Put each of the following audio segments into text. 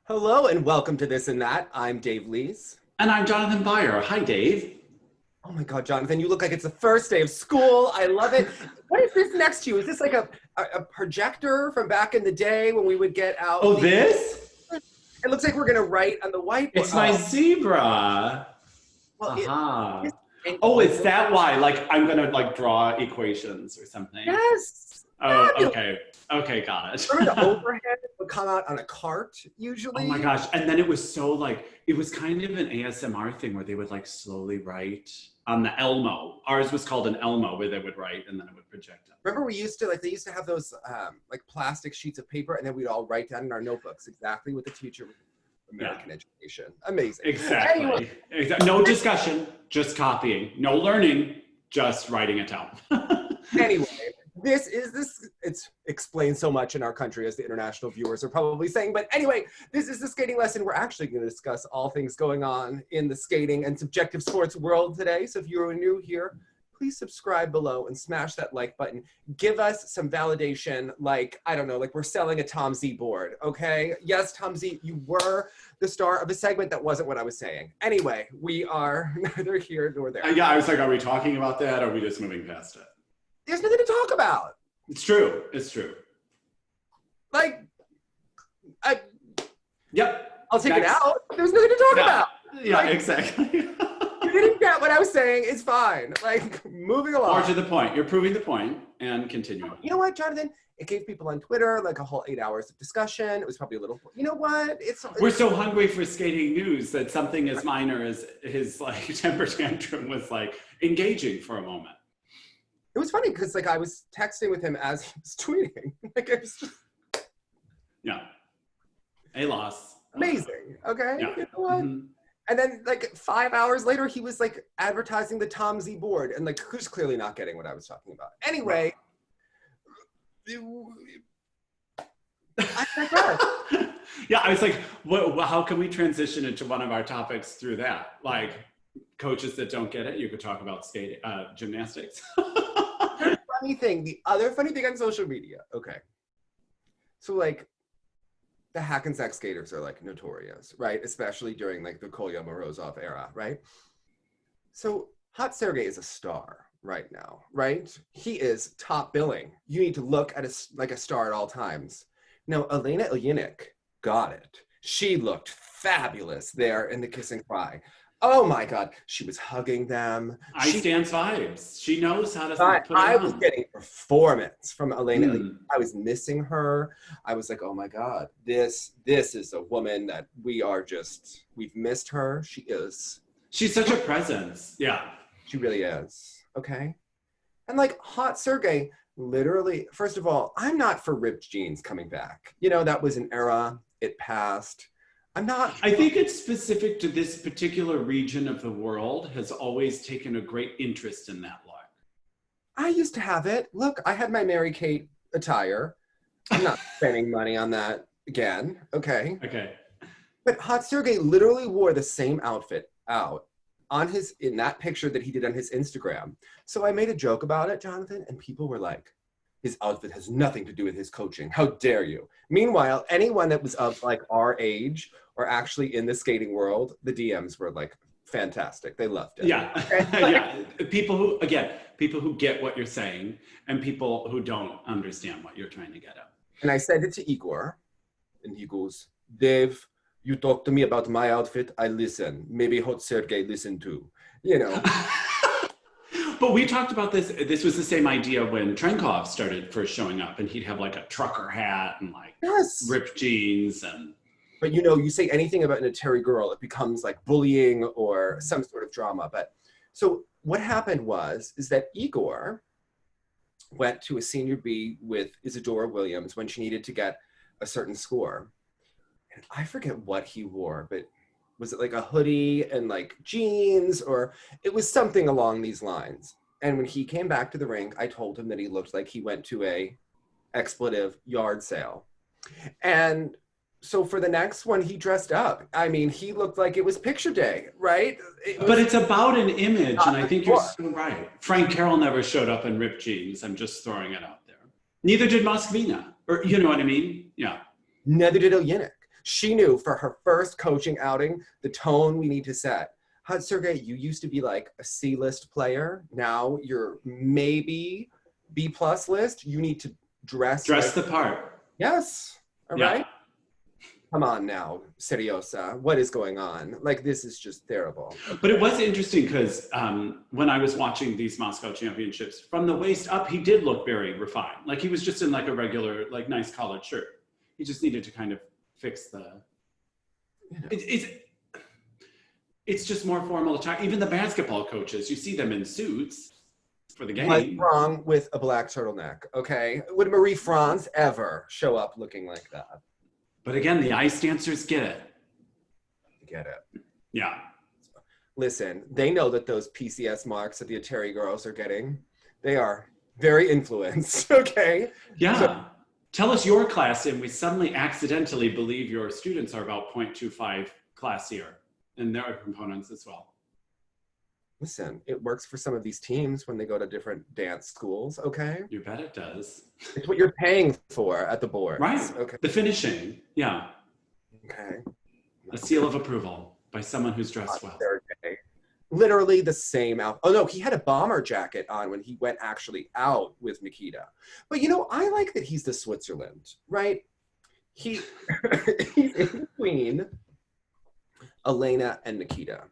Hello and welcome to This and That. I'm Dave Lees. And I'm Jonathan Byer. Hi, Dave. Oh my God, Jonathan, you look like it's the first day of school. I love it. What is this next to you? Is this like a projector from back in the day when we would get out? Oh, this? It looks like we're going to write on the whiteboard. It's my zebra. Well, is that why? Like, I'm going to like draw equations or something? Yes. Oh, okay. Okay, got it. Remember the overhead would come out on a cart, usually? Oh my gosh. And then it was so like, it was kind of an ASMR thing where they would like slowly write on the Elmo. Ours was called an Elmo where they would write and then it would project up. Remember they used to have those like plastic sheets of paper and then we'd all write down in our notebooks exactly what the teacher would American education. Amazing. Exactly. Anyway. No discussion, just copying. No learning, just writing it down. Anyway, this explains so much in our country, as the international viewers are probably saying. But anyway, this is the skating lesson. We're actually going to discuss all things going on in the skating and subjective sports world today. So if you're new here, please subscribe below and smash that like button. Give us some validation, like, I don't know, like we're selling a Tom Z board, okay? Yes, Tom Z, you were the star of a segment that wasn't what I was saying. Anyway, we are neither here nor there. Yeah, I was like, are we talking about that or are we just moving past it? There's nothing to talk about. It's true. It's true. Like, yep. I'll take it out. There's nothing to talk about. Yeah, like, exactly. You didn't get what I was saying. It's fine. Like, moving along. More to the point. You're proving the point and continuing. You know what, Jonathan? It gave people on Twitter like a whole 8 hours of discussion. It was probably a little, you know what? We're so hungry for skating news that something as minor as his like temper tantrum was like engaging for a moment. It was funny because like I was texting with him as he was tweeting. Like it was just yeah, a loss. Amazing. Okay, yeah. You know what? Mm-hmm. And then like 5 hours later, he was like advertising the Tom Z board, and like who's clearly not getting what I was talking about. Anyway, yeah, I was like, how can we transition into one of our topics through that? Like coaches that don't get it, you could talk about skating, gymnastics. The other funny thing on social media, okay. So like the hack and sack skaters are like notorious, right? Especially during like the Kolya Morozov era, right? So Hotsergey is a star right now, right? He is top billing. You need to look at like a star at all times. Now, Elena Ilyinik got it. She looked fabulous there in the Kiss and Cry. Oh my God, she was hugging them. She stands vibes. She knows how to put it I on. was getting performance from Elena. I was missing her. I was like, oh my God, this is a woman that we've missed her. She's such a presence. Yeah. She really is. Okay. And like Hotsergey, literally, first of all, I'm not for ripped jeans coming back. You know, that was an era, it passed. I think it's specific to this particular region of the world, has always taken a great interest in that look. I used to have it. Look, I had my Mary Kate attire. I'm not spending money on that again. Okay. Okay. But Hotsergey literally wore the same outfit out in that picture that he did on his Instagram. So I made a joke about it, Jonathan, and people were like, his outfit has nothing to do with his coaching. How dare you? Meanwhile, anyone that was of like our age or actually in the skating world, the DMs were like fantastic. They loved it. Yeah. Yeah. People who get what you're saying and people who don't understand what you're trying to get at. And I sent it to Igor and he goes, Dave, you talk to me about my outfit, I listen. Maybe Hotsergey listen too, you know. But we talked about this. This was the same idea when Trenkov started first showing up, and he'd have like a trucker hat and like ripped jeans. But you know, you say anything about an Atari girl, it becomes like bullying or some sort of drama. But so what happened is that Igor went to a senior B with Isadora Williams when she needed to get a certain score. And I forget what he wore, but was it like a hoodie and like jeans, or it was something along these lines. And when he came back to the rink, I told him that he looked like he went to a expletive yard sale. And so for the next one, he dressed up. I mean, he looked like it was picture day, right? But it's about an image, and I think you're so right. Frank Carroll never showed up in ripped jeans. I'm just throwing it out there. Neither did Moskvina, or you know what I mean? Yeah. Neither did Ilyinik. She knew for her first coaching outing, the tone we need to set. Hotsergey, you used to be like a C-list player. Now you're maybe B+ list. You need to dress the part. Yes. All right. Come on now, Seriosa. What is going on? Like, this is just terrible. Okay. But it was interesting because when I was watching these Moscow Championships, from the waist up, he did look very refined. Like he was just in like a regular, like nice collared shirt. He just needed to kind of fix the, it's just more formal attire. Even the basketball coaches, you see them in suits for the game. What's wrong with a black turtleneck, okay? Would Marie France ever show up looking like that? But again, the ice dancers get it. Get it. Yeah. Listen, they know that those PCS marks that the Atari girls are getting, they are very influenced, okay? Yeah. So, tell us your class and we suddenly accidentally believe your students are about 0.25 classier and their components as well. Listen, it works for some of these teams when they go to different dance schools, okay? You bet it does. It's what you're paying for at the board. Right. Okay. The finishing. Yeah. Okay. A seal of approval by someone who's dressed well. Literally the same outfit. Oh no, he had a bomber jacket on when he went actually out with Nikita. But you know, I like that he's the Switzerland, right? He's in between Elena and Nikita.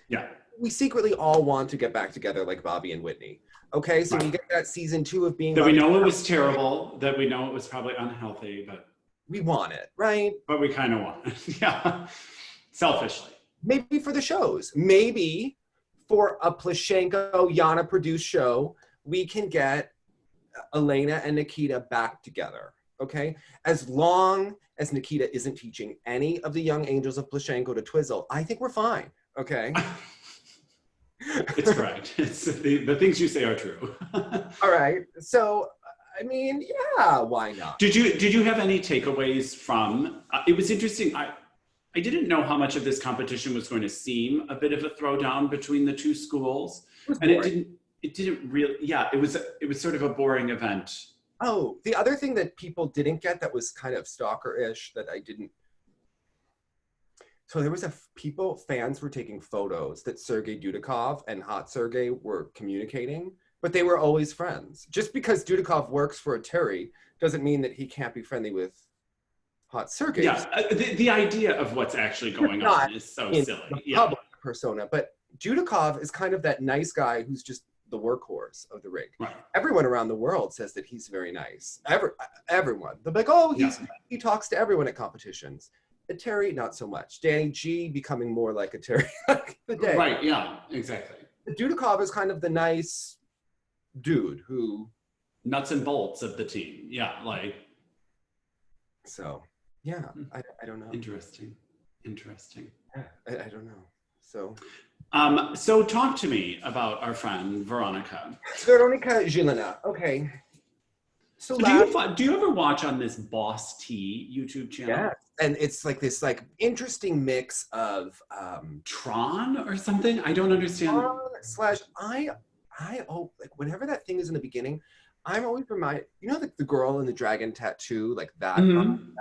Yeah. We secretly all want to get back together like Bobby and Whitney. Okay, so we get that season 2 of being. That we know it was terrible, that we know it was probably unhealthy, but. We want it, right? But we kind of want it, yeah. Selfishly. Maybe for the shows. Maybe for a Plashenko, Yana produced show, we can get Elena and Nikita back together, okay? As long as Nikita isn't teaching any of the young angels of Plashenko to twizzle, I think we're fine, okay? It's correct. It's, the things you say are true. All right. So, I mean, yeah, why not? Did you have any takeaways from? It was interesting. I didn't know how much of this competition was going to seem a bit of a throwdown between the two schools, and it didn't really. Yeah, it was sort of a boring event. Oh, the other thing that people didn't get that was kind of stalker-ish that I didn't. So there was fans were taking photos that Sergey Dudikov and Hotsergey were communicating, but they were always friends. Just because Dudikov works for Atari doesn't mean that he can't be friendly with Hotsergey. Yeah, the idea of what's actually going on is so silly. The public persona, but Dudikov is kind of that nice guy who's just the workhorse of the rig. Right. Everyone around the world says that he's very nice. Everyone. They're like, oh, he talks to everyone at competitions. At Terry, not so much. Danny G becoming more like a Terry the day. Right, yeah, exactly. Dudikov is kind of the nice dude who... Nuts and bolts of the team, yeah, like... So, yeah, I don't know. Interesting. Yeah, I don't know, so... So talk to me about our friend, Veronica. Veronica Zilina, okay. So do you ever watch on this Boss T YouTube channel? Yeah. And it's like this interesting mix of Tron or something. I don't understand. I like whenever that thing is in the beginning, I'm always reminded. You know, the girl in the dragon tattoo, like that.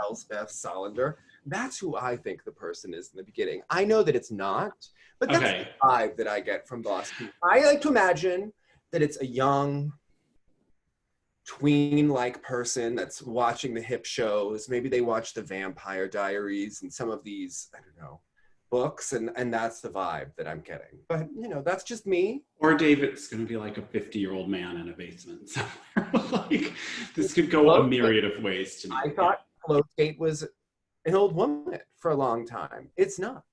Elspeth Salander. That's who I think the person is in the beginning. I know that it's not, but that's the vibe that I get from Boss T. I like to imagine that it's a young, tween-like person that's watching the hip shows. Maybe they watch the Vampire Diaries and some of these, I don't know, books, and that's the vibe that I'm getting. But, you know, that's just me. Or David's going to be like a 50-year-old man in a basement somewhere. Like, this could go a myriad of ways to me. I thought Floatscape was an old woman for a long time. It's not.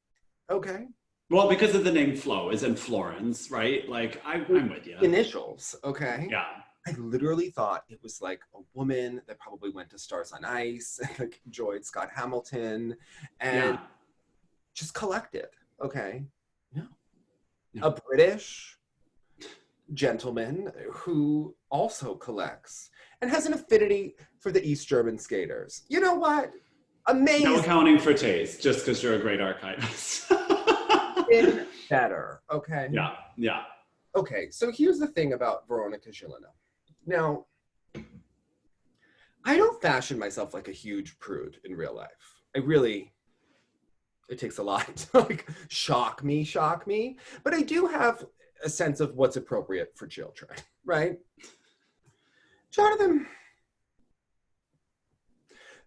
Okay. Well, because of the name Flo, as in Florence, right? Like, I'm with you. Initials, okay? Yeah. I literally thought it was like a woman that probably went to Stars on Ice, like enjoyed Scott Hamilton, and just collected, okay? Yeah. A British gentleman who also collects and has an affinity for the East German skaters. You know what? Amazing. No accounting for taste, just because you're a great archivist. Better, okay? Yeah. Okay, so here's the thing about Veronica Zilina. Now, I don't fashion myself like a huge prude in real life. I really It takes a lot to like shock me. But I do have a sense of what's appropriate for children, right? Jonathan.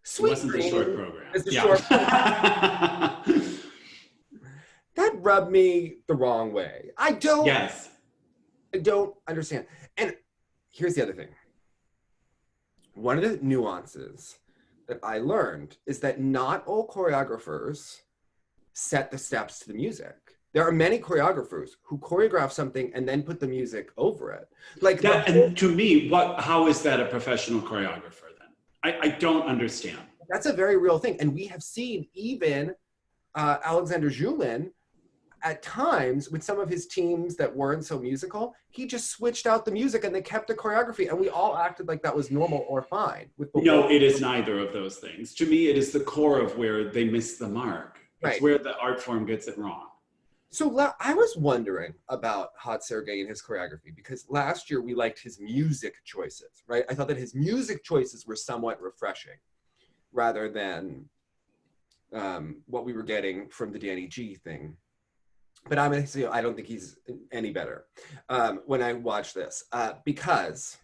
Sweet it wasn't the short program. It's the short program. That rubbed me the wrong way. I don't understand. And here's the other thing. One of the nuances that I learned is that not all choreographers set the steps to the music. There are many choreographers who choreograph something and then put the music over it. Like that, and to me, how is that a professional choreographer then? I don't understand. That's a very real thing. And we have seen even Alexander Julin, at times with some of his teams that weren't so musical, he just switched out the music and they kept the choreography and we all acted like that was normal or fine. No, it is neither of those things. To me, it is the core of where they miss the mark. It's where the art form gets it wrong. So I was wondering about Hotsergey and his choreography because last year we liked his music choices, right? I thought that his music choices were somewhat refreshing rather than what we were getting from the Danny G thing. But I don't think he's any better when I watch this because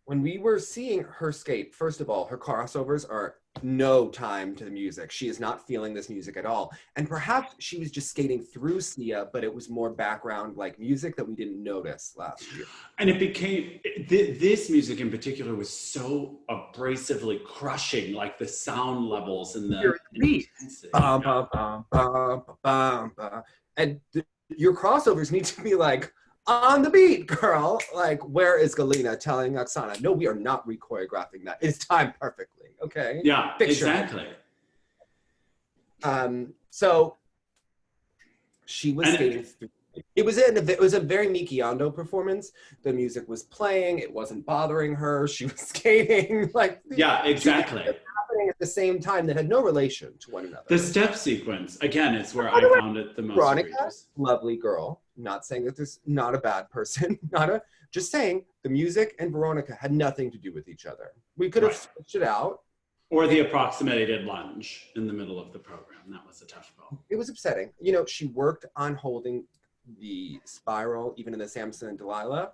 when we were seeing her skate, first of all, her crossovers are no time to the music. She is not feeling this music at all. And perhaps she was just skating through Sia, but it was more background like music that we didn't notice last year. And it became, this music in particular was so abrasively crushing, like the sound levels and the intensity. And your crossovers need to be like, on the beat, girl. Like, where is Galina telling Oksana, no, we are not re-choreographing that. It's timed perfectly, okay? Yeah, exactly. So she was skating through. It was a very Miki Ando performance. The music was playing. It wasn't bothering her. She was skating. Like, yeah, exactly. Happening at the same time that had no relation to one another. The step sequence, again, is where I found it the most Veronica, lovely girl. Not saying that there's not a bad person. Just saying the music and Veronica had nothing to do with each other. We could have switched it out. Or the approximated lunge in the middle of the program. That was a tough call. It was upsetting. You know, she worked on holding the spiral, even in the Samson and Delilah.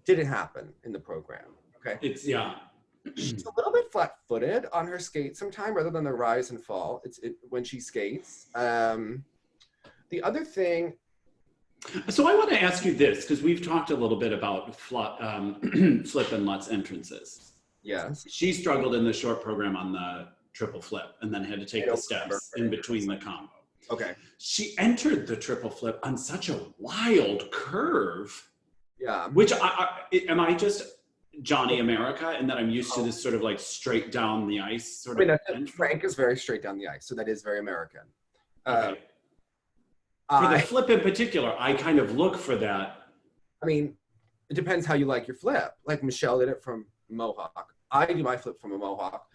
Didn't happen in the program, okay? She's a little bit flat-footed on her skate sometime rather than the rise and fall. When she skates. The other thing. So I want to ask you this, because we've talked a little bit about Flip and Lutz entrances. Yes. She struggled in the short program on the triple flip and then had to take the steps in between the combo. Okay. She entered the triple flip on such a wild curve. Yeah. Which am I just Johnny America and that I'm used to this sort of like straight down the ice sort of. Frank is very straight down the ice, so that is very American. Okay. For the flip in particular, I kind of look for that. I mean, it depends how you like your flip. Like Michelle did it from Mohawk. I do my flip from a Mohawk.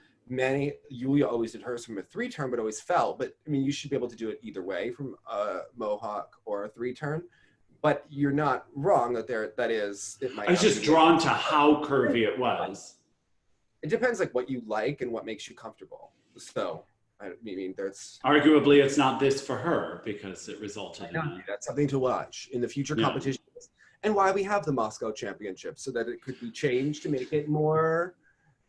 Yulia always did hers from a 3-turn, but always fell. But I mean, you should be able to do it either way from a Mohawk or a 3-turn. But you're not wrong that it might. I was just drawn to how curvy it was. It depends like what you like and what makes you comfortable. So I mean, there's arguably it's not this for her because it resulted in that's something to watch in the future competitions, and why we have the Moscow Championship so that it could be changed to make it more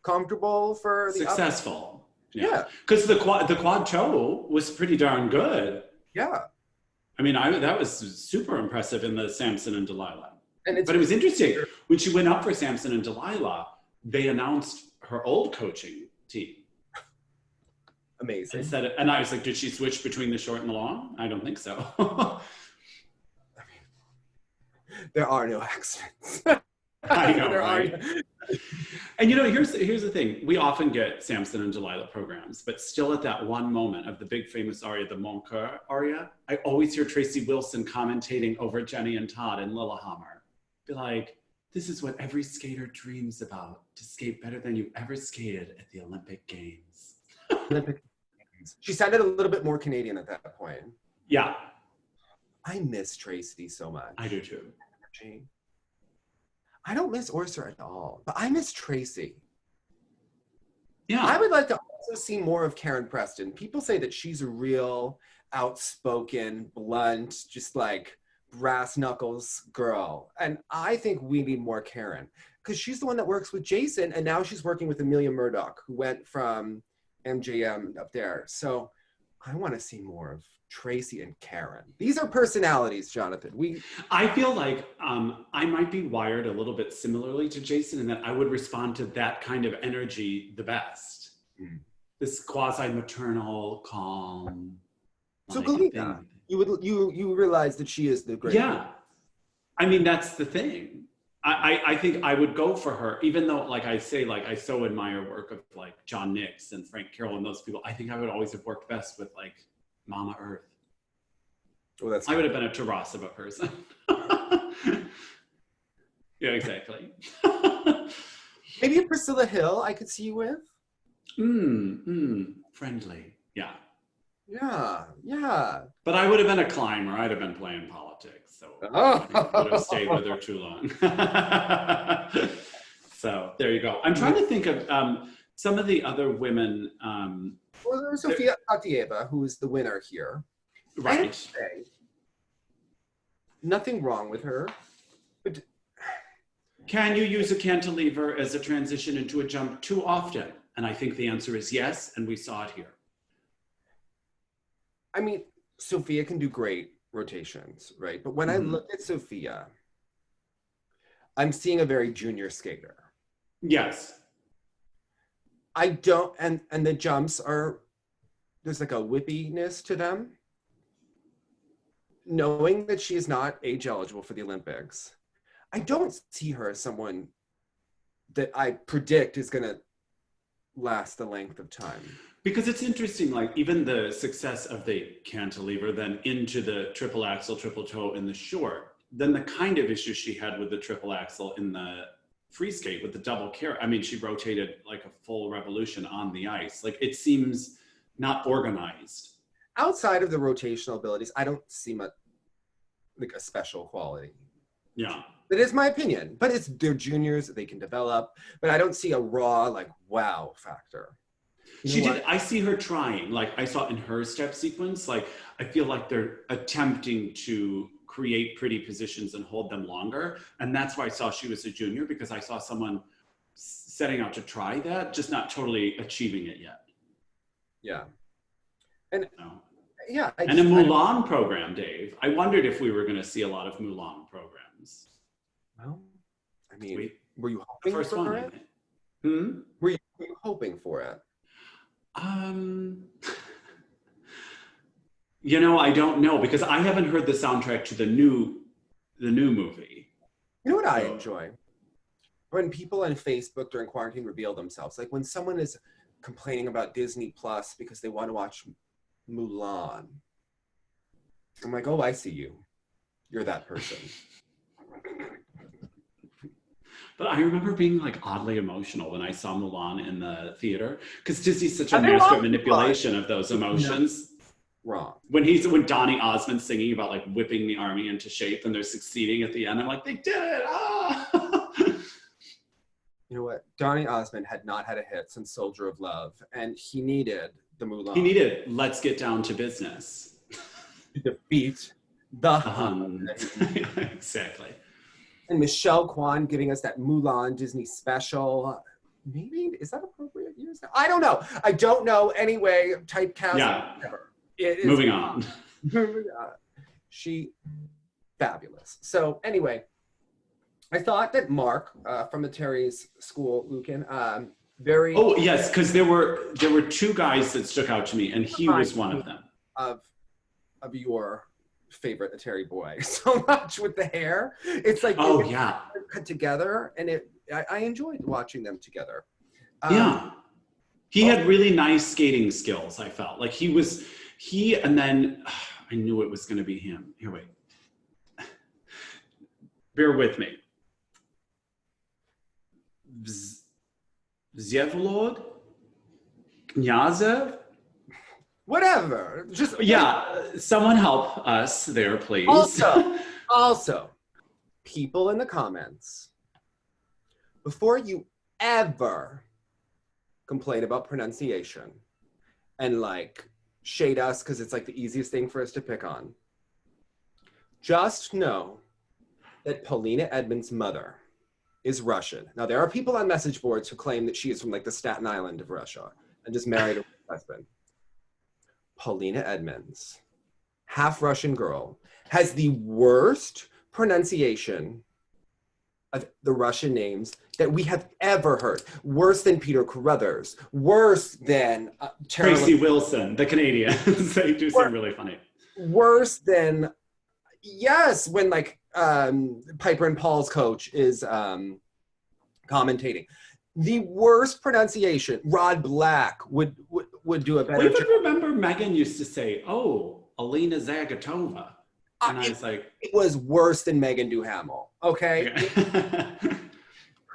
comfortable for the successful. Yeah, because the quad toe was pretty darn good. Yeah, I mean, that was super impressive in the Samson and Delilah. But it was interesting when she went up for Samson and Delilah. They announced her old coaching team. Amazing. And I was like, did she switch between the short and the long? I don't think so. I mean, there are no accidents. I know, right? And you know, here's the thing. We often get Samson and Delilah programs, but still at that one moment of the big famous aria, the Mon Coeur aria, I always hear Tracy Wilson commentating over Jenny and Todd in Lillehammer. Be like, this is what every skater dreams about, to skate better than you ever skated at the Olympic Games. She sounded a little bit more Canadian at that point. Yeah. I miss Tracy so much. I do too. I don't miss Orser at all, but I miss Tracy. Yeah. I would like to also see more of Karen Preston. People say that she's a real outspoken, blunt, just like brass knuckles girl. And I think we need more Karen because she's the one that works with Jason. And now she's working with Amelia Murdoch, who went from MJM up there. So I want to see more of Tracy and Karen. These are personalities, Jonathan. I feel like I might be wired a little bit similarly to Jason in that I would respond to that kind of energy the best. This quasi-maternal, calm. So Polina, you realize that she is the great. Yeah, I mean that's the thing. I think I would go for her, even though, like I say, like I so admire work of like John Nix and Frank Carroll and those people. I think I would always have worked best with like Mama Earth. Oh, that's. I would have been a Tarasova person. Yeah, exactly. Maybe a Priscilla Hill I could see you with. Friendly. Yeah. Yeah, yeah. But I would have been a climber. I'd have been playing politics, so I would have stayed with her too long. So there you go. I'm trying to think of some of the other women. Well, there's Sofia Ateba, who is the winner here. Right. Nothing wrong with her. But can you use a cantilever as a transition into a jump too often? And I think the answer is yes, and we saw it here. I mean, Sofia can do great rotations, right? But when I look at Sofia, I'm seeing a very junior skater. Yes. I don't, and the jumps are, there's like a whippiness to them. Knowing that she is not age eligible for the Olympics, I don't see her as someone that I predict is going to last the length of time. Because it's interesting, like even the success of the cantilever, then into the triple axel, triple toe in the short, then the kind of issue she had with the triple axel in the free skate with the double carry. I mean, she rotated like a full revolution on the ice. Like it seems not organized. Outside of the rotational abilities, I don't see much like a special quality. Yeah. That is my opinion, but they're juniors, they can develop, but I don't see a raw, like, wow factor. She did. I see her trying. Like I saw in her step sequence, like I feel like they're attempting to create pretty positions and hold them longer. And that's why I saw she was a junior, because I saw someone setting out to try that, just not totally achieving it yet. Yeah. And no. Yeah. And a Mulan program, Dave. I wondered if we were going to see a lot of Mulan programs. Well, I mean, were you hoping for it? Were you hoping for it? You know, I don't know, because I haven't heard the soundtrack to the new movie. You know what I enjoy? When people on Facebook during quarantine reveal themselves, like when someone is complaining about Disney Plus because they want to watch Mulan. I'm like, oh, I see you. You're that person. But I remember being like oddly emotional when I saw Mulan in the theater, because Disney's such a master at manipulation of those emotions. No. Wrong. When Donny Osmond's singing about like whipping the army into shape and they're succeeding at the end, I'm like, they did it! Ah! You know what? Donny Osmond had not had a hit since Soldier of Love, and he needed the Mulan. He needed Let's Get Down to Business. To defeat the Hun. Exactly. And Michelle Kwan giving us that Mulan Disney special. Maybe, is that appropriate use? I don't know. I don't know. Anyway, typecast. Yeah. Moving on. She, fabulous. So anyway, I thought that Mark from the Terry's School, Lucan, very. Oh yes, because there were two guys that stuck out to me, and he was one of them. Of your favorite Terry boy, so much with the hair. It's like cut together, and I enjoyed watching them together. Yeah, he had really nice skating skills. I felt like and then I knew it was going to be him. Here, wait, bear with me. Vsevolod Knyazov. Whatever. Just someone help us there, please. Also, people in the comments, before you ever complain about pronunciation and like shade us because it's like the easiest thing for us to pick on, just know that Polina Edmunds' mother is Russian. Now, there are people on message boards who claim that she is from like the Staten Island of Russia and just married her husband. Polina Edmunds, half Russian girl, has the worst pronunciation of the Russian names that we have ever heard. Worse than Peter Carruthers, worse than Tracy Wilson, the Canadians. They do seem really funny. Worse than, yes, when like Piper and Paul's coach is commentating. The worst pronunciation. Rod Black would do a better job. I remember Megan used to say, "Oh, Alina Zagatova," and I was like, it was worse than Megan Duhamel. Okay.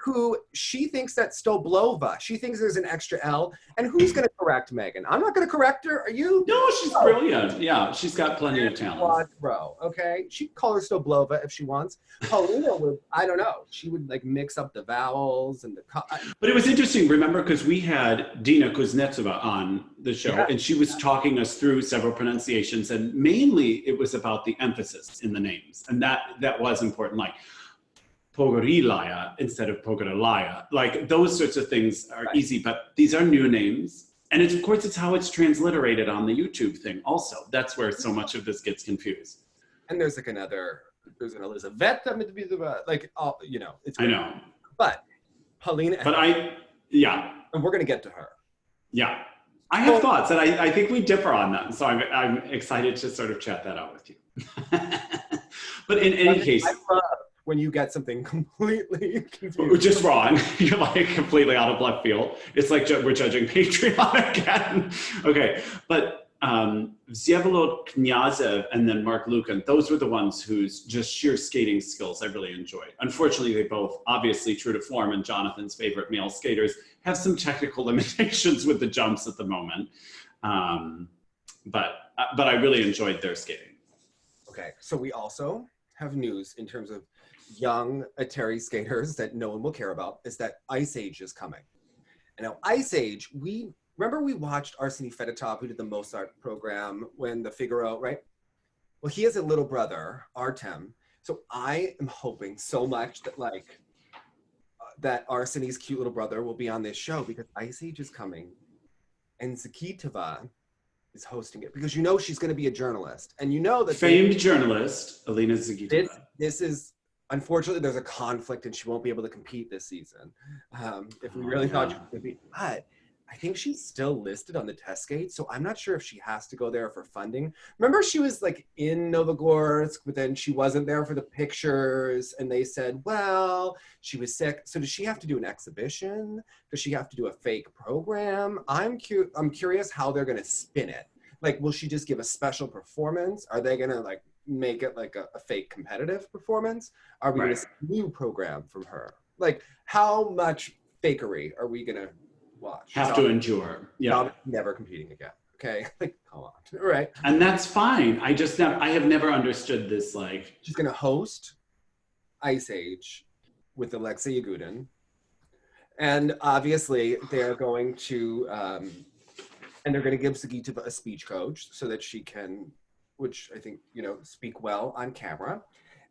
Who she thinks that's Stoblova. She thinks there's an extra L. And who's going to correct Megan? I'm not going to correct her. Are you? No, she's brilliant. Yeah, she's got plenty of talent. Row, okay? She'd call her Stoblova if she wants. Paulina would, I don't know. She would like mix up the vowels and the... But it was interesting, remember, because we had Dina Kuznetsova on the show, and she was talking us through several pronunciations, and mainly it was about the emphasis in the names. And that was important. Like, Pogorilaya instead of Pogorelaya. Like those sorts of things are easy, but these are new names. And it's, of course, it's how it's transliterated on the YouTube thing also. That's where so much of this gets confused. And there's like there's an Elizabeth, like, you know. It's I know. But Polina. But and we're going to get to her. Yeah. I have thoughts, and I think we differ on them. So I'm excited to sort of chat that out with you. But in any case. I love when you get something completely confused. Just wrong. You're like completely out of left field. It's like we're judging Patreon again. Okay, but Vsevolod Knyazev and then Mark Lukin, those were the ones whose just sheer skating skills I really enjoyed. Unfortunately, they both, obviously true to form and Jonathan's favorite male skaters, have some technical limitations with the jumps at the moment. But I really enjoyed their skating. Okay, so we also have news in terms of young Atari skaters that no one will care about, is that Ice Age is coming. And now Ice Age, we watched Arseny Fedotov, who did the Mozart program when the Figaro, right? Well, he has a little brother, Artem. So I am hoping so much that like, that Arseny's cute little brother will be on this show because Ice Age is coming. And Zakitova is hosting it because you know she's going to be a journalist. And you know that- Famed journalist, Alina Zakitova. This is, unfortunately, there's a conflict and she won't be able to compete this season. If we really thought she was going to be, but I think she's still listed on the test gate. So I'm not sure if she has to go there for funding. Remember she was like in Novogorsk, but then she wasn't there for the pictures. And they said, well, she was sick. So does she have to do an exhibition? Does she have to do a fake program? I'm curious how they're going to spin it. Like, will she just give a special performance? Are they going to like make it like a fake competitive performance? Are we going to see a new program from her? Like, how much fakery are we going to watch? Have to endure. Yeah. Never competing again. Okay. Like, come on. All right. And that's fine. I have never understood this. Like, she's going to host Ice Age with Alexei Yagudin. And obviously they're going to, and they're going to give Zakitova a speech coach so that she can, which I think, you know, speak well on camera.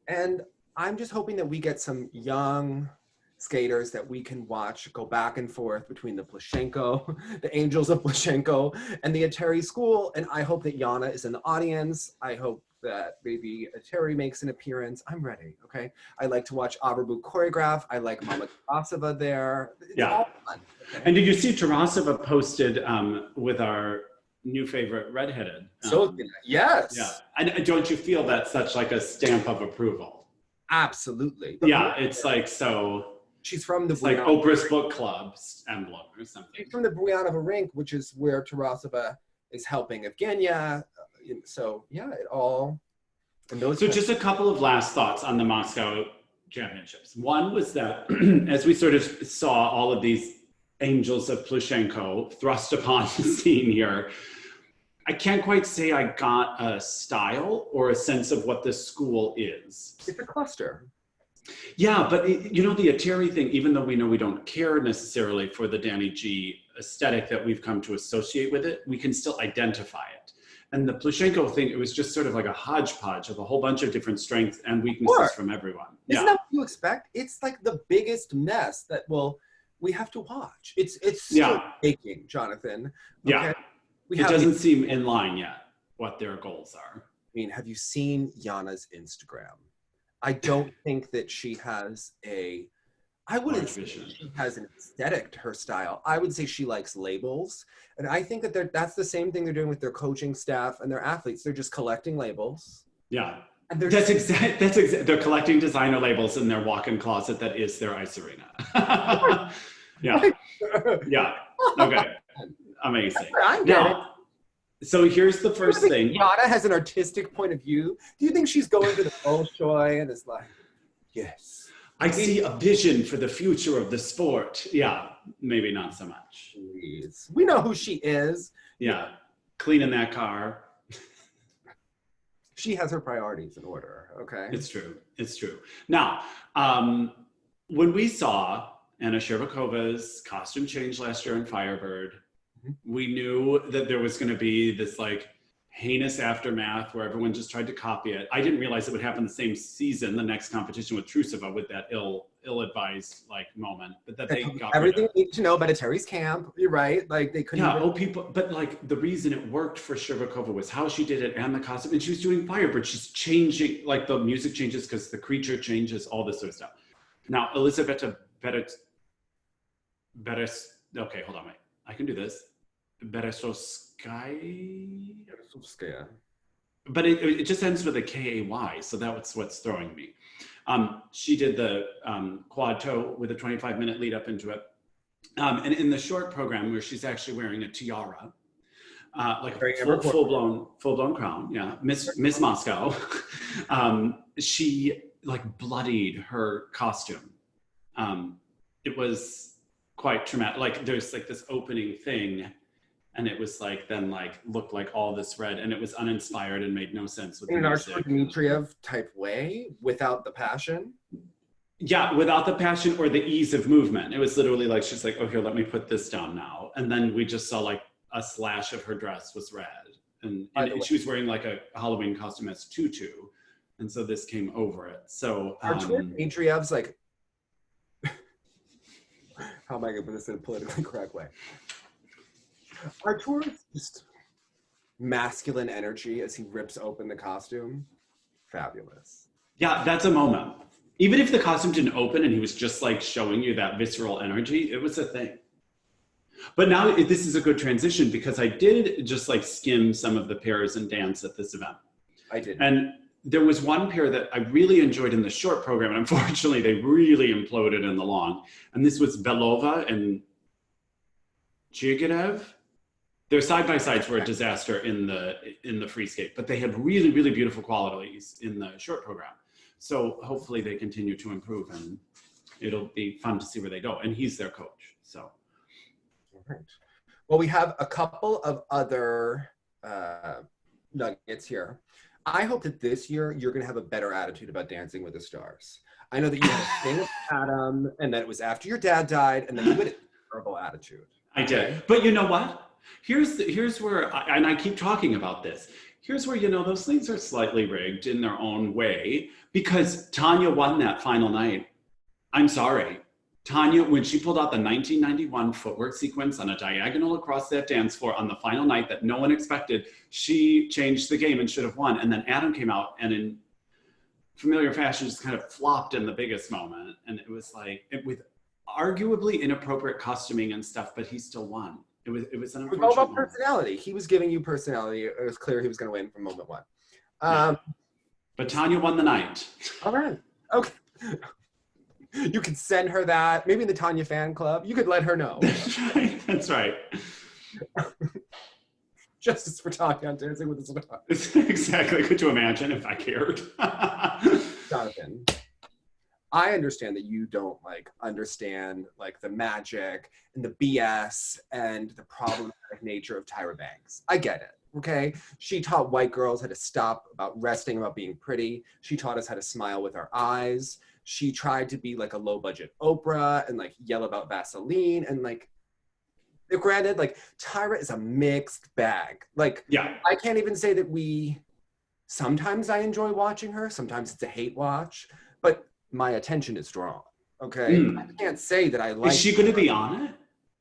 And I'm just hoping that we get some young skaters that we can watch go back and forth between the Plushenko, the Angels of Plushenko, and the Atari School. And I hope that Yana is in the audience. I hope that maybe Atari makes an appearance. I'm ready, okay? I like to watch Averbu choreograph. I like Mama Tarasova there. It's all fun. Okay? And did you see Tarasova posted with our new favorite redheaded? So, yes. Yeah. And don't you feel that's such like a stamp of approval? Absolutely. Yeah, it's like so. She's from the like Oprah's book club's emblem or something. She's from the Buyanova rink, which is where Tarasova is helping Evgenia. So yeah, it all. And those. So just a couple of last thoughts on the Moscow Championships. One was that as we sort of saw all of these angels of Plushenko thrust upon the scene here, I can't quite say I got a style or a sense of what this school is. It's a cluster. Yeah, but you know, the Atari thing, even though we know we don't care necessarily for the Danny G aesthetic that we've come to associate with it, we can still identify it. And the Plushenko thing, it was just sort of like a hodgepodge of a whole bunch of different strengths and weaknesses from everyone. Isn't that what you expect? It's like the biggest mess that we have to watch. It's still baking, Jonathan. Okay? Yeah. It doesn't seem in line yet what their goals are. I mean, have you seen Yana's Instagram? I don't think that she has I wouldn't say she has an aesthetic to her style. I would say she likes labels. And I think that that's the same thing they're doing with their coaching staff and their athletes. They're just collecting labels. Yeah. And that's exactly. They're collecting designer labels in their walk-in closet that is their ice arena. Yeah. Yeah. Okay. Amazing. Now, so here's the first thing. Yana has an artistic point of view. Do you think she's going to the Bolshoi and is like, yes. I see a vision for the future of the sport. Yeah, maybe not so much. Please. We know who she is. Yeah, cleaning that car. She has her priorities in order, okay? It's true, it's true. Now, when we saw Anna Shcherbakova's costume change last year in Firebird, we knew that there was gonna be this like heinous aftermath where everyone just tried to copy it. I didn't realize it would happen the same season, the next competition with Trusova, with that ill-advised like moment, but that they got everything you need to know about a Terry's camp. You're right. Like they couldn't. Yeah. People. But like the reason it worked for Shcherbaková was how she did it and the costume, and she was doing Firebird. She's changing, like the music changes because the creature changes, all this sort of stuff. Now, Elizaveta okay, hold on, wait. I can do this. Beresovskaya. But it just ends with a K-A-Y, so that's what's throwing me. She did the quad toe with a 25-minute lead up into it. And in the short program where she's actually wearing a tiara, like a full-blown crown, yeah, Miss Moscow, she like bloodied her costume. It was quite traumatic. Like there's like this opening thing, and it was like then like looked like all this red, and it was uninspired and made no sense with in an Artur Dmitriev type way, without the passion. Yeah, without the passion or the ease of movement. It was literally like she's like, oh, here, let me put this down now, and then we just saw like a slash of her dress was red, and she was wearing like a Halloween costume as tutu, and so this came over it. So Artur Dmitriev's like, how am I going to put this in a politically correct way? Artur's just masculine energy as he rips open the costume. Fabulous. Yeah, that's a moment. Even if the costume didn't open and he was just like showing you that visceral energy, it was a thing. But now this is a good transition because I did just like skim some of the pairs and dance at this event. I did. And there was one pair that I really enjoyed in the short program, and unfortunately they really imploded in the long. And this was Belova and Chigirev. Their side-by-sides were a disaster in the free skate, but they had really, really beautiful qualities in the short program. So hopefully they continue to improve, and it'll be fun to see where they go. And he's their coach, so. All right. Well, we have a couple of other nuggets here. I hope that this year you're going to have a better attitude about Dancing with the Stars. I know that you had a thing with Adam, and that it was after your dad died, and then you had a terrible attitude. I did, but you know what? Here's where, and I keep talking about this, here's where, you know, those things are slightly rigged in their own way, because Tanya won that final night. I'm sorry. Tanya, when she pulled out the 1991 footwork sequence on a diagonal across that dance floor on the final night that no one expected, she changed the game and should have won. And then Adam came out and in familiar fashion just kind of flopped in the biggest moment. And it was like, with arguably inappropriate costuming and stuff, but he still won. It was an unfortunate It was all about personality. He was giving you personality. It was clear he was going to win from moment one. Yeah. But Tanya won the night. All right. Okay. You could send her that. Maybe in the Tanya fan club. You could let her know. That's right. That's right. Justice for Tanya on Dancing with the Stars. Exactly. Could you imagine if I cared? Jonathan, I understand that you don't understand the magic and the BS and the problematic nature of Tyra Banks. I get it. Okay. She taught white girls how to stop about resting, about being pretty. She taught us how to smile with our eyes. She tried to be like a low budget Oprah and yell about Vaseline and Granted, like Tyra is a mixed bag. Like, yeah, I can't even say that sometimes I enjoy watching her, sometimes it's a hate watch, but my attention is drawn. Okay. I can't say that I like. Is she going to be on it?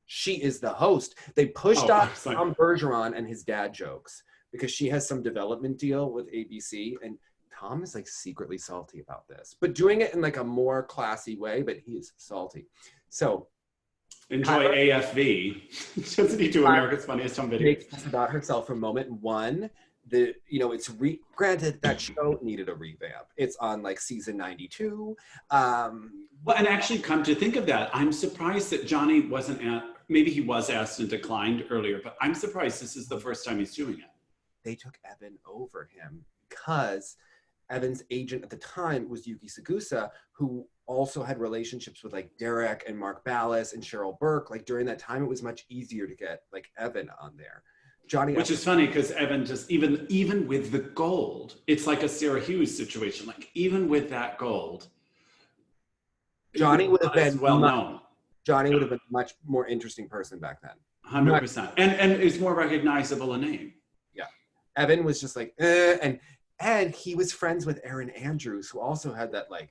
She is the host. They pushed off Tom Bergeron and his dad jokes because she has some development deal with ABC, and Tom is like secretly salty about this, but doing it in like a more classy way, but he is salty. So enjoy AFV. Doesn't he do America's Funniest Home Videos? Makes about herself for moment one. It's granted that show needed a revamp. It's on like season 92. Well, and actually, come to think of that, I'm surprised that Johnny wasn't maybe he was asked and declined earlier, but I'm surprised this is the first time he's doing it. They took Evan over him because Evan's agent at the time was Yuki Sagusa, who also had relationships with like Derek and Mark Ballas and Cheryl Burke. Like during that time, it was much easier to get like Evan on there. Johnny, which is funny because Evan just even with the gold, it's like a Sarah Hughes situation. Like even with that gold, Johnny would have been well known. Johnny would have been a much more interesting person back then. 100%, and is more recognizable a name. Yeah, Evan was just like, and he was friends with Erin Andrews, who also had that like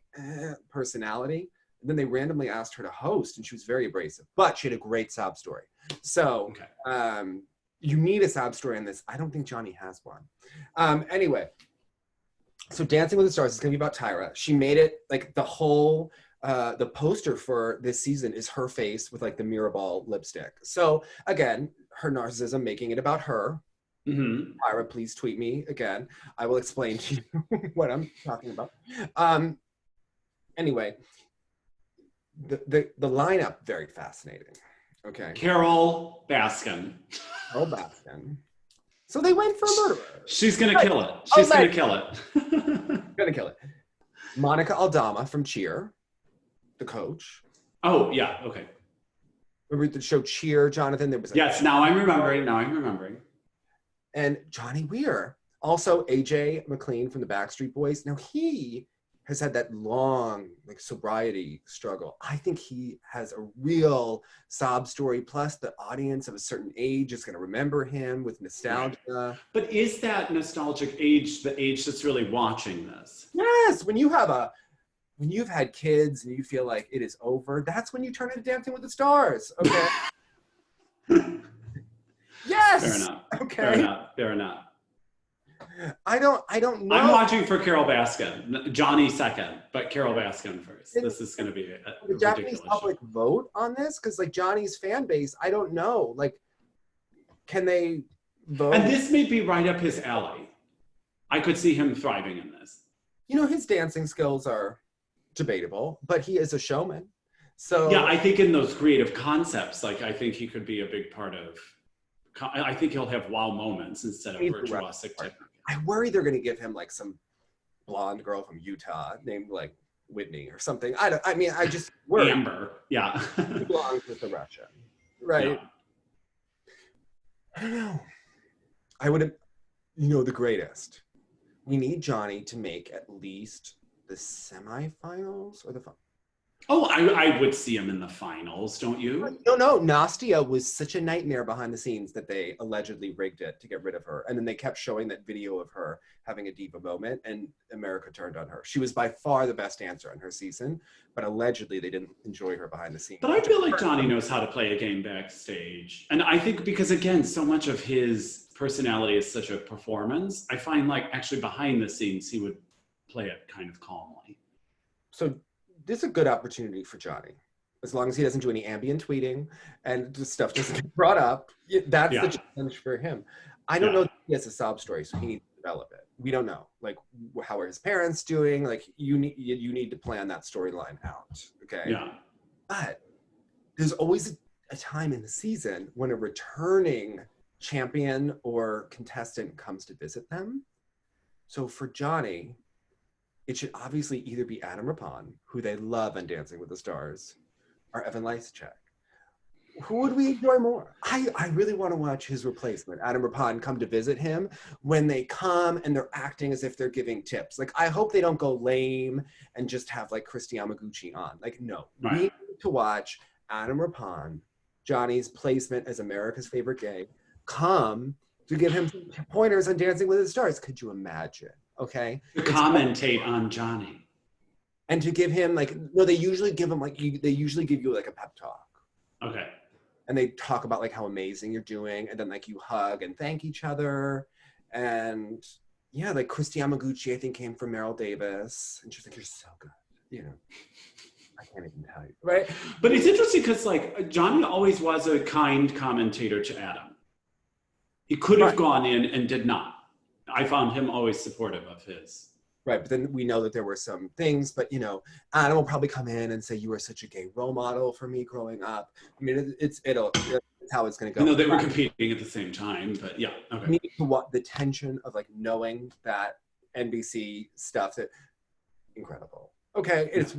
personality. And then they randomly asked her to host, and she was very abrasive, but she had a great sob story. So. Okay. You need a sob story in this. I don't think Johnny has one. Anyway, so Dancing with the Stars is gonna be about Tyra. She made it like the whole, the poster for this season is her face with like the Mirrorball lipstick. So again, her narcissism making it about her. Tyra, please tweet me again. I will explain to you what I'm talking about. Anyway, the lineup, very fascinating. Okay. Carole Baskin. Carole Baskin. So they went for murderer. She's gonna kill it. She's gonna kill it. Gonna kill it. Monica Aldama from Cheer, the coach. Oh yeah, okay. Remember the show Cheer, Jonathan? There was yes. Now I'm remembering. And Johnny Weir, also AJ McLean from the Backstreet Boys. Now he has had that long like sobriety struggle. I think he has a real sob story. Plus the audience of a certain age is going to remember him with nostalgia. Right. But is that nostalgic age the age that's really watching this? Yes. When you've had kids and you feel like it is over, that's when you turn into Dancing with the Stars. Okay. Yes. Fair enough. Okay. Fair enough. I don't know. I'm watching for Carole Baskin. Johnny second, but Carole Baskin first. This is going to be a Japanese public vote on this? Because like Johnny's fan base, I don't know. Like, can they vote? And this may be right up his alley. I could see him thriving in this. You know, his dancing skills are debatable, but he is a showman. So yeah, I think in those creative concepts, like I think he could be a big part of. I think he'll have wow moments instead of virtuosic technique. I worry they're going to give him like some blonde girl from Utah named like Whitney or something. I just worry. Amber, yeah. He belongs with the Russian, right? Yeah. I don't know. I would have, the greatest. We need Johnny to make at least the semifinals or the final. Oh, I would see him in the finals, don't you? No. Nastia was such a nightmare behind the scenes that they allegedly rigged it to get rid of her. And then they kept showing that video of her having a diva moment, and America turned on her. She was by far the best dancer in her season, but allegedly they didn't enjoy her behind the scenes. But I feel like Johnny knows how to play a game backstage. And I think because, again, so much of his personality is such a performance, I find like actually behind the scenes, he would play it kind of calmly. So this is a good opportunity for Johnny, as long as he doesn't do any ambient tweeting and the stuff doesn't get brought up. That's the challenge for him. I don't know if he has a sob story, so he needs to develop it. We don't know, like, how are his parents doing? Like, you need to plan that storyline out, okay? Yeah. But there's always a time in the season when a returning champion or contestant comes to visit them. So for Johnny, it should obviously either be Adam Rippon, who they love on Dancing with the Stars, or Evan Lysichek. Who would we enjoy more? I really want to watch his replacement, Adam Rippon, come to visit him when they come and they're acting as if they're giving tips. Like, I hope they don't go lame and just have like Christy Yamaguchi on. Like, no, we need to watch Adam Rippon Johnny's placement as America's favorite gay, come to give him some pointers on Dancing with the Stars. Could you imagine? Okay. To commentate on Johnny. And to give him like, no, they usually give him like, they usually give you like a pep talk. Okay. And they talk about like how amazing you're doing. And then like you hug and thank each other. And yeah, like Christy Yamaguchi, I think, came from Meryl Davis. And she's like, you're so good. You know, I can't even tell you, right? But it's interesting because like Johnny always was a kind commentator to Adam. He could have gone in and did not. I found him always supportive of his. Right, but then we know that there were some things, but you know, Adam will probably come in and say, you were such a gay role model for me growing up. I mean, it's how it's gonna go. I know they were competing at the same time, but yeah, okay. We need to watch the tension of like knowing that NBC stuff, that incredible. Okay, it's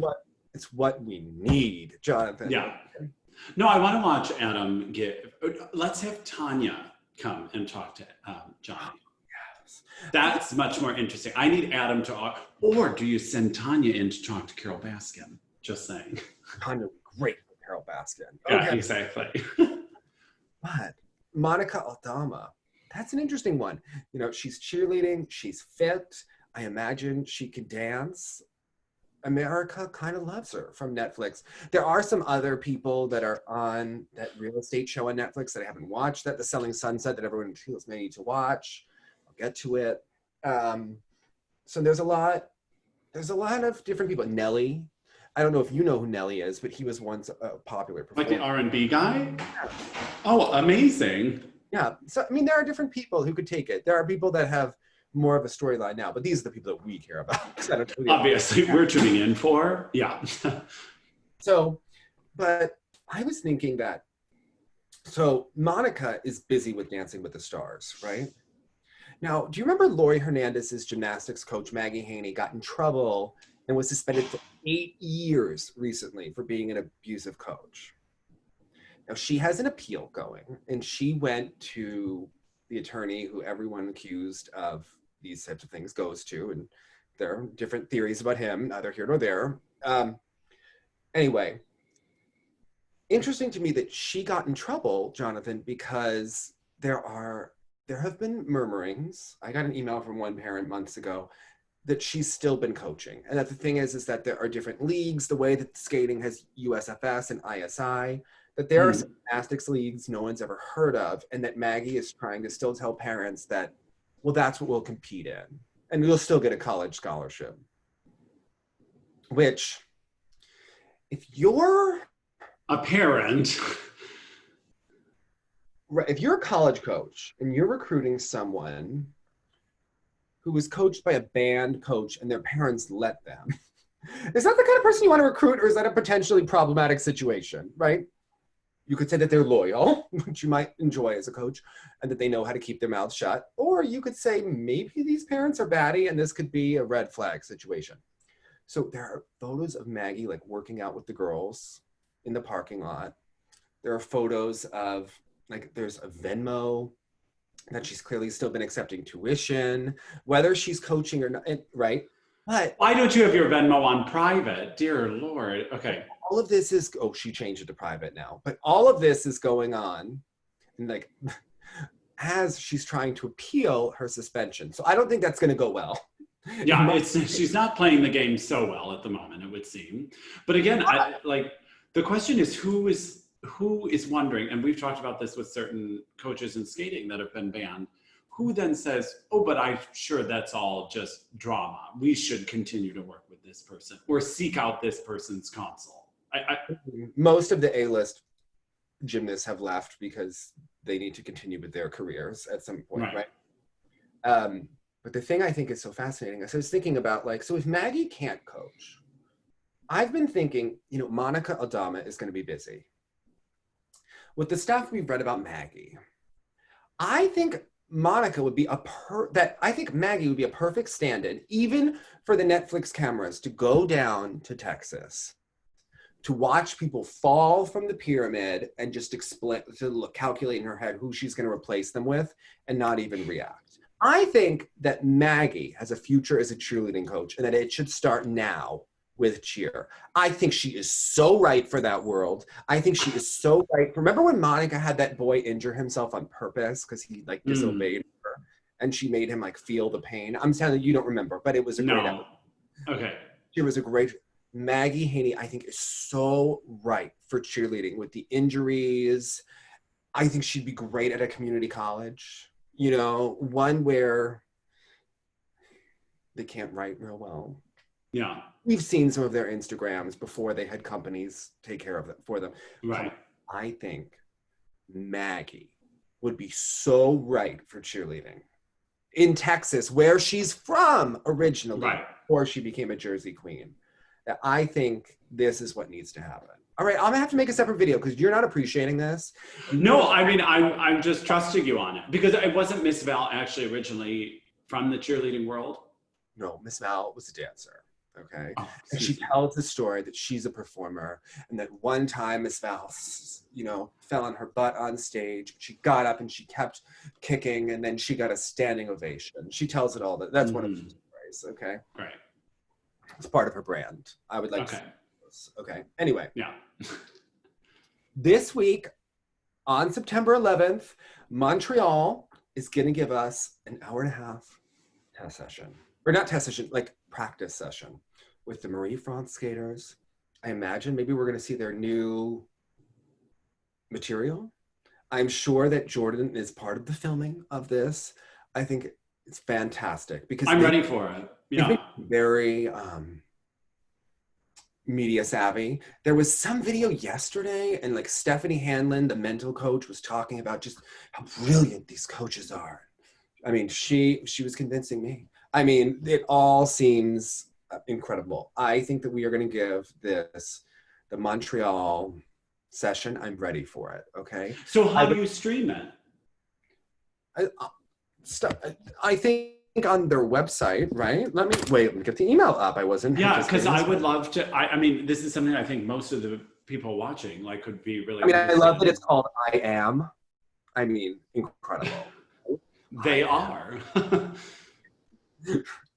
what we need, Jonathan. Yeah. No, I wanna watch Adam let's have Tanya come and talk to Johnny. That's much more interesting. I need Adam to, or do you send Tanya in to talk to Carol Baskin? Just saying. Tanya would be great for Carol Baskin. Yeah, exactly. But Monica Aldama, that's an interesting one. You know, she's cheerleading, she's fit. I imagine she can dance. America kind of loves her from Netflix. There are some other people that are on that real estate show on Netflix that I haven't watched, that The Selling Sunset, that everyone feels may need to watch. Get to it. So there's a lot of different people. Nelly, I don't know if you know who Nelly is, but he was once a popular performer. Like the R&B guy? Yeah. Oh, amazing. Yeah, so I mean, there are different people who could take it. There are people that have more of a storyline now, but these are the people that we care about. Obviously, we're tuning in for, yeah. So, but I was thinking that, so Monica is busy with Dancing with the Stars, right? Now, do you remember Lori Hernandez's gymnastics coach, Maggie Haney, got in trouble and was suspended for 8 years recently for being an abusive coach? Now, she has an appeal going, and she went to the attorney who everyone accused of these types of things goes to, and there are different theories about him, neither here nor there. Anyway, interesting to me that she got in trouble, Jonathan, because there have been murmurings. I got an email from one parent months ago that she's still been coaching. And that the thing is that there are different leagues, the way that skating has USFS and ISI, that there are some gymnastics leagues no one's ever heard of, and that Maggie is trying to still tell parents that, well, that's what we'll compete in. And you'll still get a college scholarship. Which, if you're a parent, right, if you're a college coach and you're recruiting someone who was coached by a band coach and their parents let them, is that the kind of person you want to recruit, or is that a potentially problematic situation, right? You could say that they're loyal, which you might enjoy as a coach, and that they know how to keep their mouths shut. Or you could say maybe these parents are batty and this could be a red flag situation. So there are photos of Maggie like working out with the girls in the parking lot. There are photos of, like, there's a Venmo that she's clearly still been accepting tuition, whether she's coaching or not, right? But why don't you have your Venmo on private? Dear Lord. Okay. All of this is, oh, she changed it to private now. But all of this is going on, and like, as she's trying to appeal her suspension. So I don't think that's going to go well. Yeah, she's not playing the game so well at the moment, it would seem. But again, the question is who is wondering, and we've talked about this with certain coaches in skating that have been banned, who then says, oh, but I'm sure that's all just drama. We should continue to work with this person or seek out this person's counsel. Most of the A-list gymnasts have left because they need to continue with their careers at some point, right? But the thing I think is so fascinating, I was thinking about, like, so if Maggie can't coach, I've been thinking, you know, Monica Aldama is going to be busy. With the stuff we've read about Maggie, I think Monica would be Maggie would be a perfect stand-in, even for the Netflix cameras, to go down to Texas, to watch people fall from the pyramid and just calculate in her head who she's going to replace them with and not even react. I think that Maggie has a future as a cheerleading coach and that it should start now with cheer. I think she is so right for that world. I think she is so right. Remember when Monica had that boy injure himself on purpose because he like disobeyed her and she made him like feel the pain? I'm telling you, you don't remember, but it was a great episode. Okay. She was a great, Maggie Haney, I think is so right for cheerleading with the injuries. I think she'd be great at a community college, you know, one where they can't write real well. Yeah. We've seen some of their Instagrams before they had companies take care of it for them. Right. I think Maggie would be so right for cheerleading in Texas, where she's from originally, before she became a Jersey queen. I think this is what needs to happen. All right, I'm gonna have to make a separate video because you're not appreciating this. No, I mean, I'm just trusting you on it because it wasn't Miss Val actually originally from the cheerleading world. No, Miss Val was a dancer. Okay. Oh, and she tells the story that she's a performer and that one time Miss Val, you know, fell on her butt on stage. She got up and she kept kicking and then she got a standing ovation. She tells it all. That's one of the stories. Okay. Right. It's part of her brand. I would like to see this. Okay. Anyway. Yeah. This week on September 11th, Montreal is going to give us an hour and a half test session. Or not test session, like practice session with the Marie France skaters. I imagine maybe we're going to see their new material. I'm sure that Jordan is part of the filming of this. I think it's fantastic because I'm ready for it. Yeah. Very media savvy. There was some video yesterday and like Stephanie Hanlon, the mental coach, was talking about just how brilliant these coaches are. I mean, she was convincing me. I mean, it all seems incredible. I think that we are going to give this the Montreal session. I'm ready for it. Okay. So how do you stream it? I think on their website, right? Let me get the email up. I wasn't. Yeah, because I would love to. I mean, this is something I think most of the people watching like could be really. I mean, I love that it's called I.AM. I mean, incredible. They are.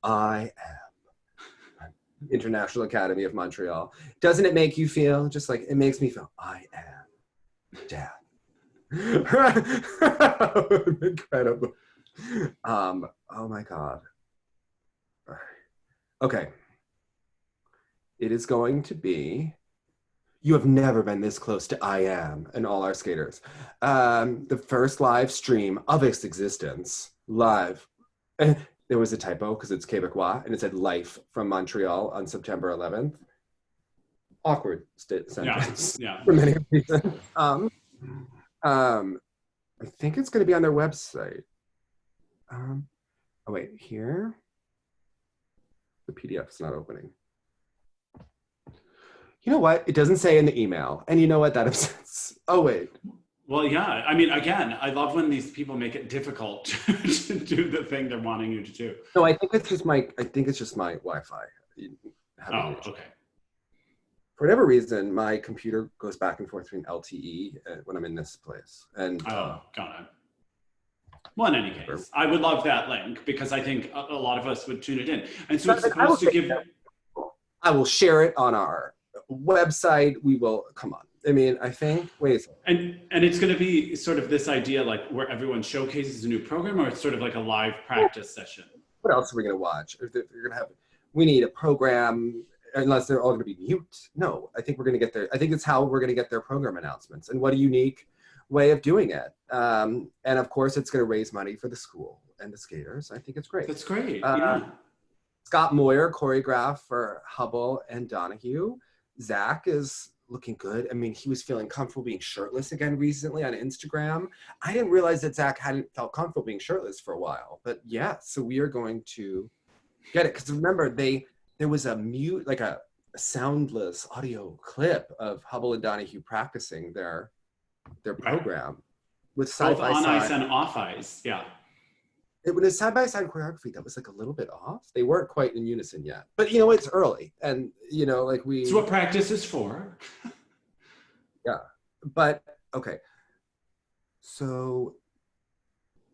I am International Academy of Montreal. Doesn't it make you feel just like it makes me feel? I am Dad. Incredible. Oh my God. Okay. It is going to be. You have never been this close to I.AM and all our skaters. The first live stream of its existence, live. There was a typo because it's Quebecois and it said life from Montreal on September 11th. Awkward sentence for many reasons. I think it's going to be on their website. Oh wait, here? The PDF is not opening. You know what? It doesn't say in the email. And you know what? That upsets. Oh, wait. Well, yeah. I mean, again, I love when these people make it difficult to do the thing they're wanting you to do. No, I think it's just my Wi-Fi. Oh, okay. For whatever reason, my computer goes back and forth between LTE when I'm in this place. And got it. Well, in any case, I would love that link because I think a lot of us would tune it in. And so it's supposed to give... I will share it on our website. We will, come on. I mean, I think, wait a second. And it's going to be sort of this idea like where everyone showcases a new program, or it's sort of like a live practice session? What else are we going to watch? If you're going to have, we need a program, unless they're all going to be mute. No, I think we're going to get their, I think it's how we're going to get their program announcements and what a unique way of doing it. And of course, it's going to raise money for the school and the skaters. I think it's great. That's great. Yeah. Scott Moyer choreographed for Hubble and Donahue. Zach is looking good. I mean, he was feeling comfortable being shirtless again recently on Instagram. I didn't realize that Zach hadn't felt comfortable being shirtless for a while, but yeah, so we are going to get it. Because remember, there was a soundless audio clip of Hubble and Donahue practicing their program with side-by-side. Both on ice and off ice, yeah. It was side-by-side choreography that was like a little bit off. They weren't quite in unison yet. But you know, it's early. And you know, like It's what practice is for. Yeah. But okay. So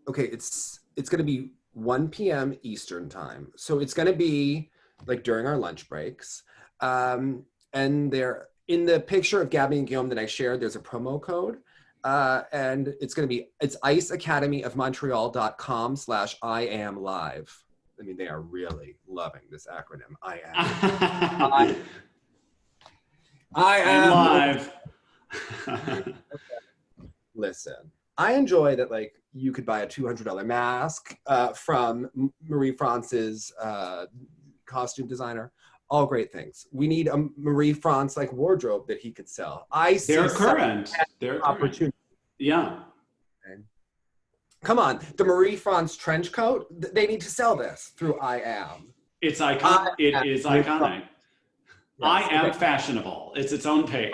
it's gonna be 1 p.m. Eastern time. So it's gonna be like during our lunch breaks. And they're in the picture of Gabby and Guillaume that I shared, there's a promo code. And it's iceacademyofmontreal.com/IAM live. I mean, they are really loving this acronym, IAM. I am live. Listen, I enjoy that, like, you could buy a $200 mask from Marie France's costume designer. All great things. We need a Marie France like wardrobe that he could sell. They're current. They're opportunity. Current. Yeah. Okay. Come on, the Marie France trench coat. They need to sell this through I.AM. It's iconic. It is iconic. Yes, I am fashionable. It's its own page.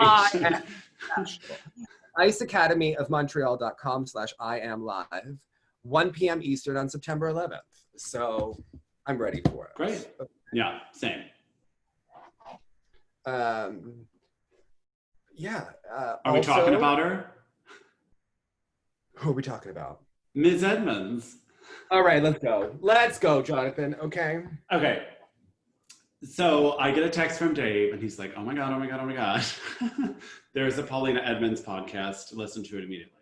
iceacademyofmontreal.com/IAM live, 1 p.m. Eastern on September 11th. So I'm ready for it. Great. Yeah, same. Yeah. Are we talking about her? Who are we talking about? Ms. Edmunds. All right, let's go. Let's go, Jonathan. Okay. Okay. So I get a text from Dave, and he's like, "Oh my god, oh my god, oh my god!" There's a Polina Edmunds podcast. Listen to it immediately.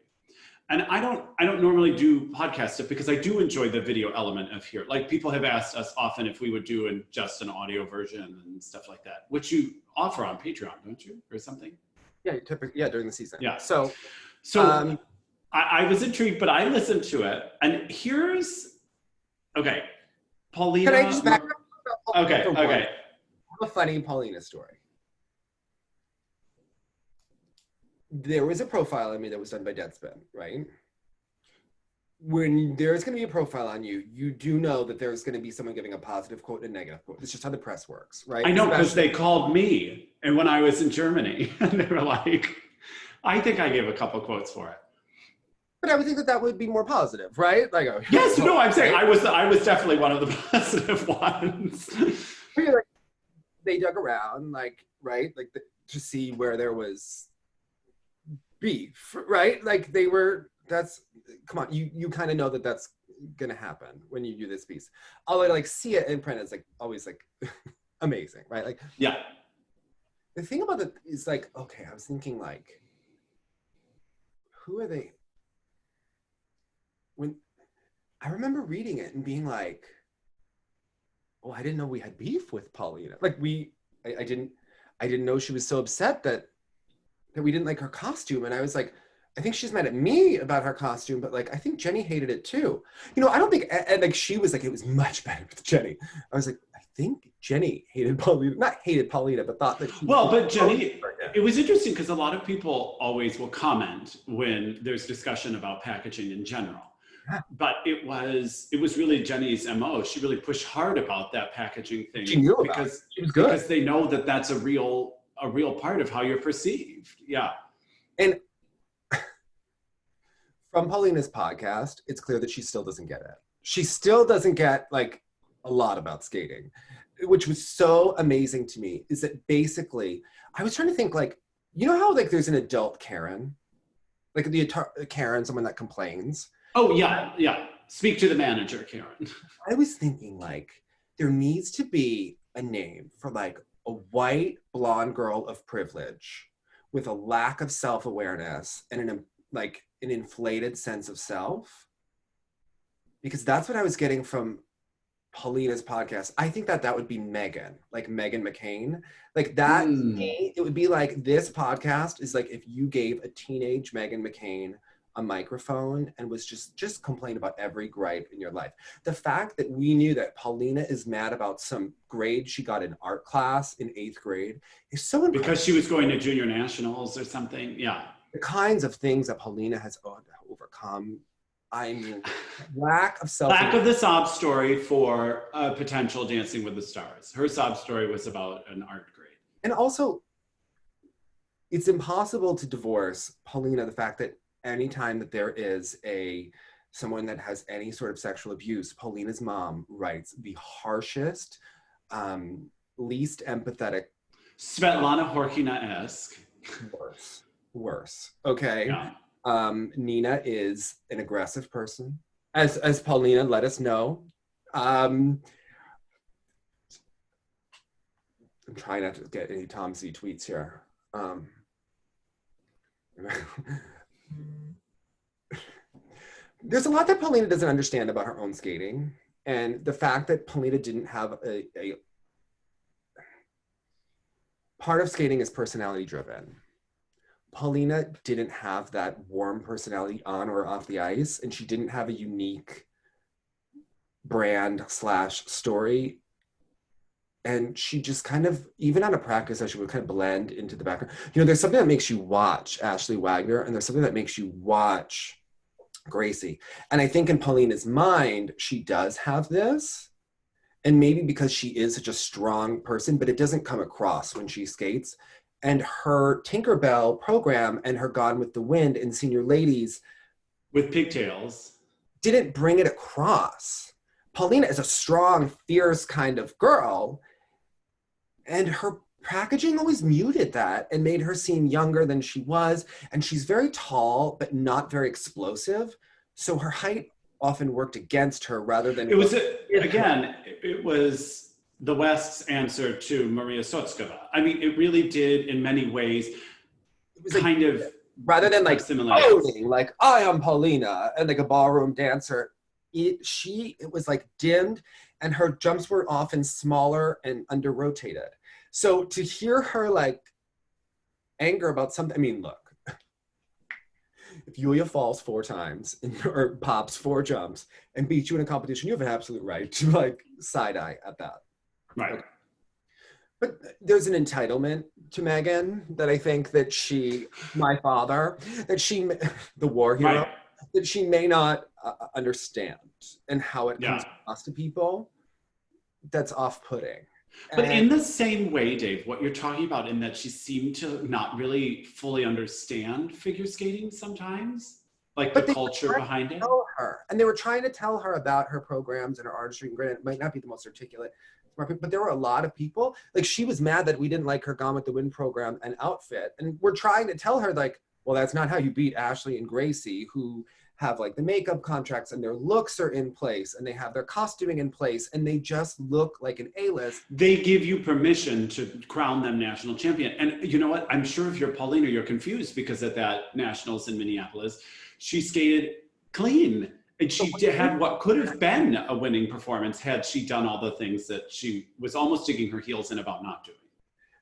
And I don't normally do podcast stuff because I do enjoy the video element of here. Like, people have asked us often if we would do just an audio version and stuff like that, which you offer on Patreon, don't you, or something? Yeah, typically, yeah, during the season. Yeah. So I was intrigued, but I listened to it, and okay, Polina. Can I just back up? Okay. I have a funny Polina story. There was a profile on me that was done by Deadspin, right? When there's going to be a profile on you, you do know that there's going to be someone giving a positive quote and a negative quote. It's just how the press works, right? I know, because they called me, and when I was in Germany, and they were like, I think I gave a couple quotes for it. But I would think that that would be more positive, right? Like, yes, no, I'm saying I was definitely one of the positive ones. Like, they dug around, like, right, like to see where there was beef, right? Like, come on, you kind of know that that's gonna happen when you do this piece. Although, like, see it in print is like always like amazing, right? Like, yeah. The thing about it is, like, okay, I was thinking, like, who are they? When I remember reading it and being like, oh, I didn't know we had beef with Polina. Like, I didn't know she was so upset that we didn't like her costume. And I was like, I think she's mad at me about her costume, but, like, I think Jenny hated it too. You know, I don't think, and like, she was like, it was much better with Jenny. I was like, I think Jenny hated Polina, not hated Polina, but thought that she but Jenny, it was interesting because a lot of people always will comment when there's discussion about packaging in general. Yeah. But it was really Jenny's MO. She really pushed hard about that packaging thing. She knew about it. She was good. Because they know that that's a real part of how you're perceived. Yeah. And from Polina's podcast, it's clear that she still doesn't get it. She still doesn't get, like, a lot about skating, which was so amazing to me, is that basically, I was trying to think, like, you know how, like, there's an adult Karen? Like, the Karen, someone that complains. Oh, yeah, yeah. Speak to the manager, Karen. I was thinking, like, there needs to be a name for, like, a white blonde girl of privilege with a lack of self-awareness and an inflated sense of self. Because that's what I was getting from Polina's podcast. I think that would be Megan, like Megan McCain. Like, that, it would be like, this podcast is like if you gave a teenage Megan McCain a microphone and was just complain about every gripe in your life. The fact that we knew that Polina is mad about some grade she got in art class in 8th grade is so impressive. Because she was going to junior nationals or something. Yeah. The kinds of things that Polina has overcome. I mean, lack of the sob story for potential Dancing with the Stars. Her sob story was about an art grade. And also, it's impossible to divorce Polina the fact that anytime that there is someone that has any sort of sexual abuse, Polina's mom writes the harshest, least empathetic. Svetlana Horkina-esque. Worse. Okay. Yeah. Nina is an aggressive person, as Polina let us know. I'm trying not to get any Tom Z tweets here. There's a lot that Polina doesn't understand about her own skating. And the fact that Polina didn't have a part of skating is personality driven. Polina didn't have that warm personality on or off the ice, and she didn't have a unique brand / story. And she just kind of, even on a practice session, would kind of blend into the background. You know, there's something that makes you watch Ashley Wagner, and there's something that makes you watch Gracie. And I think in Polina's mind, she does have this. And maybe because she is such a strong person, but it doesn't come across when she skates. And her Tinkerbell program and her Gone with the Wind and Senior Ladies with pigtails didn't bring it across. Polina is a strong, fierce kind of girl. And her packaging always muted that and made her seem younger than she was. And she's very tall, but not very explosive. So her height often worked against her rather than... It was, it was the West's answer to Maria Sotskova. I mean, it really did in many ways it was kind of... Rather than like owning, like, I am Polina, and like a ballroom dancer, it was like dimmed, and her jumps were often smaller and under-rotated. So to hear her like anger about something, I mean, look, if Yulia falls 4 times or pops 4 jumps and beats you in a competition, you have an absolute right to like side eye at that. Right. Okay. But there's an entitlement to Megan that I think that my father, the war hero, right. that she may not understand, and how it comes across to people. That's off-putting. But in the same way, Dave, what you're talking about in that she seemed to not really fully understand figure skating sometimes, like the culture behind it. And they were trying to tell her about her programs and her artistry. And granted, it might not be the most articulate, but there were a lot of people. Like, she was mad that we didn't like her Gone with the Wind program and outfit. And we're trying to tell her, like, well, that's not how you beat Ashley and Gracie, who have like the makeup contracts and their looks are in place and they have their costuming in place and they just look like an A-list. They give you permission to crown them national champion. And you know what? I'm sure if you're Polina, you're confused because at that nationals in Minneapolis, she skated clean. And she had what could have been a winning performance had she done all the things that she was almost digging her heels in about not doing.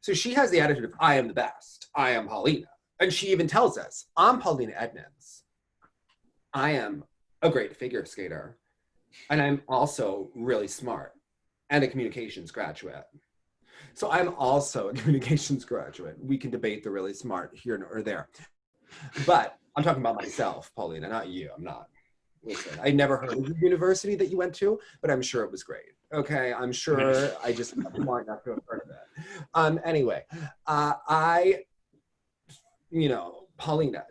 So she has the attitude of, I am the best. I am Polina. And she even tells us, I'm Polina Edmunds. I am a great figure skater, and I'm also really smart and a communications graduate. So I'm also a communications graduate. We can debate the really smart here or there. But I'm talking about myself, Polina, not you. I'm not. Listen, I never heard of the university that you went to, but I'm sure it was great. Okay, I'm sure I just am smart enough to have heard of it. Anyway, Polina,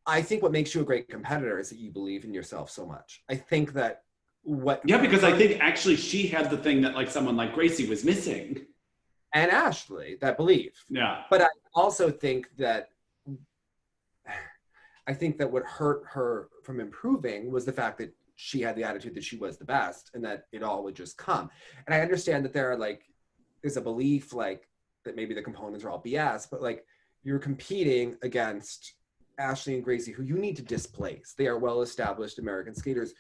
I think what makes you a great competitor is that you believe in yourself so much. I think that because I think actually she had the thing that like someone like Gracie was missing. And Ashley, that belief. Yeah. But I also think that what hurt her from improving was the fact that she had the attitude that she was the best and that it all would just come. And I understand that there's a belief like that maybe the components are all BS, but like you're competing against Ashley and Gracie, who you need to displace. They are well-established American skaters.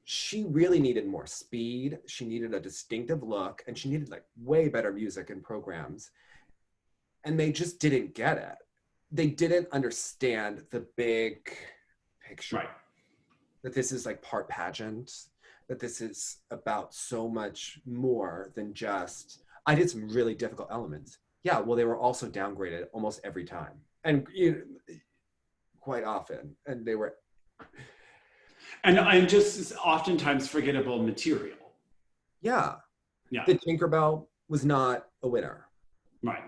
She really needed more speed. She needed a distinctive look, and she needed like way better music and programs. And they just didn't get it. They didn't understand the big picture. Right. That this is like part pageant, that this is about so much more than just, I did some really difficult elements. Yeah, well, they were also downgraded almost every time. And quite often, and they were, and just oftentimes forgettable material. Yeah. The Tinkerbell was not a winner. Right.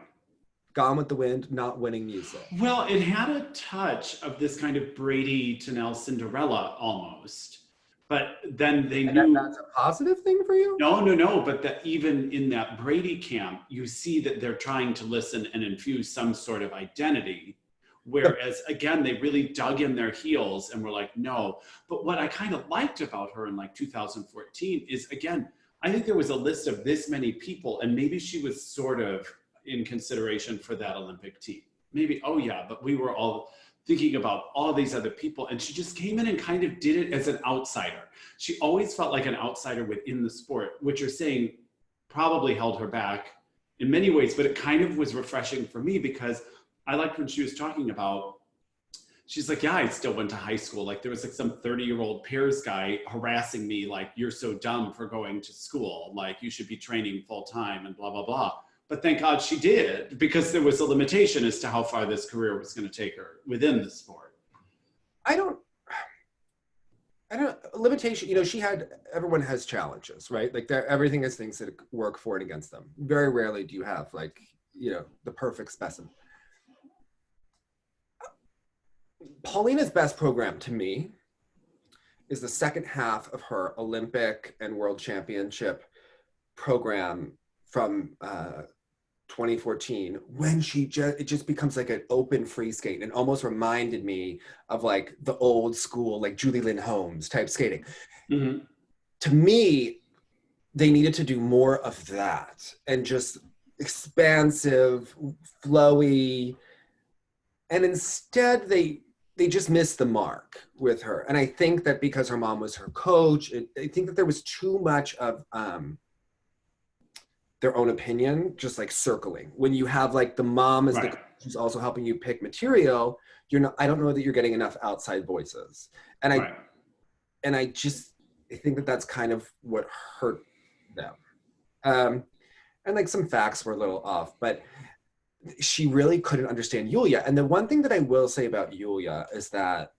Gone with the Wind, not winning music. Well, it had a touch of this kind of Brady Tennell Cinderella almost, but then they knew that's a positive thing for you. No, but that even in that Brady camp, you see that they're trying to listen and infuse some sort of identity. Whereas, again, they really dug in their heels and were like, no. But what I kind of liked about her in like 2014 is, again, I think there was a list of this many people, and maybe she was sort of in consideration for that Olympic team. Maybe, oh yeah, but we were all thinking about all these other people, and she just came in and kind of did it as an outsider. She always felt like an outsider within the sport, which you're saying probably held her back in many ways, but it kind of was refreshing for me because I liked when she was talking about, she's like, yeah, I still went to high school. Like there was like some 30-year-old peers guy harassing me, like, you're so dumb for going to school. Like you should be training full time and blah, blah, blah. But thank God she did, because there was a limitation as to how far this career was going to take her within the sport. I don't, limitation, you know, everyone has challenges, right? Like everything has things that work for and against them. Very rarely do you have like, you know, the perfect specimen. Polina's best program to me is the second half of her Olympic and World Championship program from 2014, when it just becomes like an open free skate, and almost reminded me of like the old school, like Julie Lynn Holmes type skating. Mm-hmm. To me, they needed to do more of that and just expansive, flowy, and instead they just missed the mark with her. And I think that because her mom was her coach, I think that there was too much of their own opinion, just like circling. When you have like the mom as the coach who's also helping you pick material, I don't know that you're getting enough outside voices. And I think that that's kind of what hurt them. And like some facts were a little off, but she really couldn't understand Yulia. And the one thing that I will say about Yulia is that,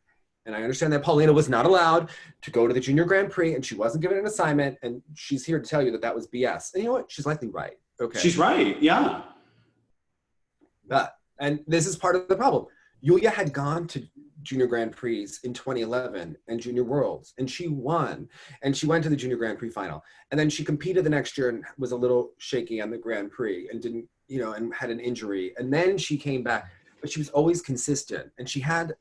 and I understand that Polina was not allowed to go to the Junior Grand Prix and she wasn't given an assignment, and she's here to tell you that that was BS. And you know what? She's likely right. Okay. She's right, yeah. And this is part of the problem. Yulia had gone to Junior Grand Prix in 2011 and Junior Worlds, and she won. And she went to the Junior Grand Prix final. And then she competed the next year and was a little shaky on the Grand Prix and didn't, you know, and had an injury. And then she came back, but she was always consistent. And she had,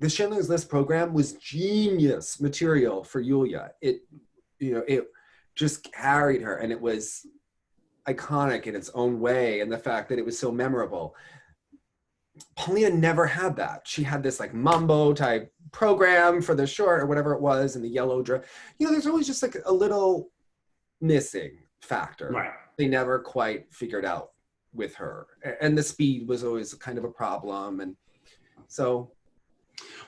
the Schindler's List program was genius material for Yulia. It just carried her, and it was iconic in its own way, and the fact that it was so memorable. Polina never had that. She had this like mambo type program for the short or whatever it was, and the yellow dress. You know, there's always just like a little missing factor. Right. They never quite figured out with her, and the speed was always kind of a problem, and so.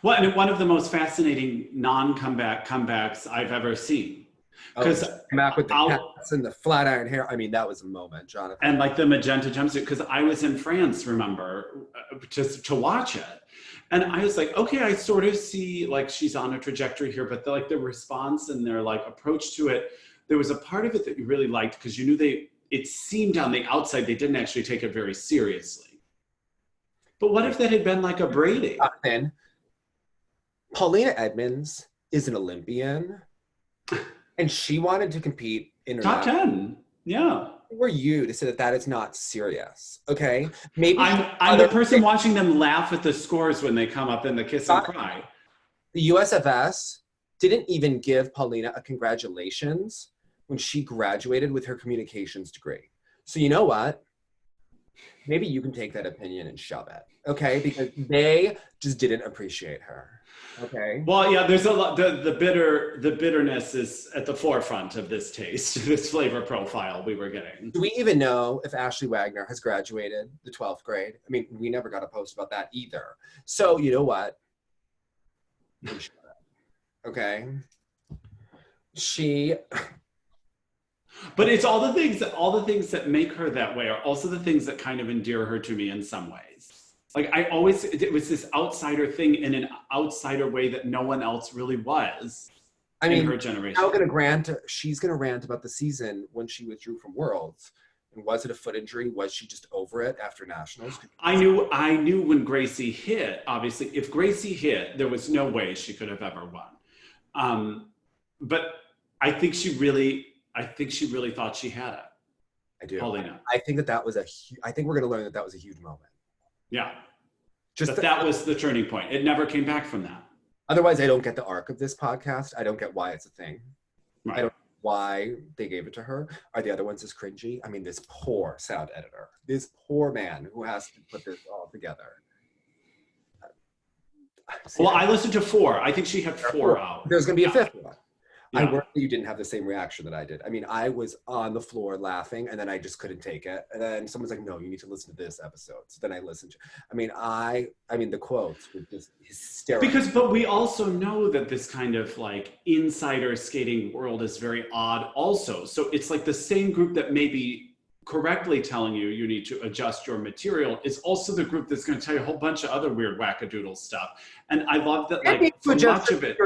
Well, and one of the most fascinating comebacks I've ever seen. Because back with the cats and the flat iron hair, I mean, that was a moment, Jonathan. And like the magenta jumpsuit, because I was in France, remember, just to watch it. And I was like, okay, I sort of see like she's on a trajectory here, but the response and their like approach to it, there was a part of it that you really liked because you knew it seemed on the outside they didn't actually take it very seriously. But what if that had been like a braiding? Then Polina Edmunds is an Olympian. And she wanted to compete in top 10. Yeah. Who are you to say that that is not serious? Okay. Maybe I'm the person watching them laugh at the scores when they come up in the kiss and cry. The USFS didn't even give Polina a congratulations when she graduated with her communications degree. So you know what? Maybe you can take that opinion and shove it. Okay. Because they just didn't appreciate her. Okay. Well, yeah, there's a lot. The bitterness is at the forefront of this taste, this flavor profile we were getting. Do we even know if Ashley Wagner has graduated the 12th grade? I mean, we never got a post about that either. So you know what? Okay. But it's all the things that make her that way are also the things that kind of endear her to me in some ways. Like it was this outsider thing in an outsider way that no one else really was. I mean, in her generation. She's going to rant about the season when she withdrew from Worlds. And was it a foot injury? Was she just over it after Nationals? I knew when Gracie hit, obviously, if Gracie hit, there was no way she could have ever won. But I think she really thought she had it. I do. Polina. I think that was I think we're going to learn that was a huge moment. Yeah. That was the turning point. It never came back from that. Otherwise, I don't get the arc of this podcast. I don't get why it's a thing. Right. why they gave it to her. Are the other ones as cringy? I mean, this poor sound editor, this poor man who has to put this all together. Well, I listened to 4. I think she had 4 out. There's going to be a 5th one. Yeah. I worry that you didn't have the same reaction that I did. I mean, I was on the floor laughing, and then I just couldn't take it. And then someone's like, no, you need to listen to this episode. So then I listened to, I mean, the quotes were just hysterical. But we also know that this kind of like insider skating world is very odd also. So it's like the same group that may be correctly telling you need to adjust your material is also the group that's going to tell you a whole bunch of other weird wackadoodle stuff. And I love that, like, for much of it,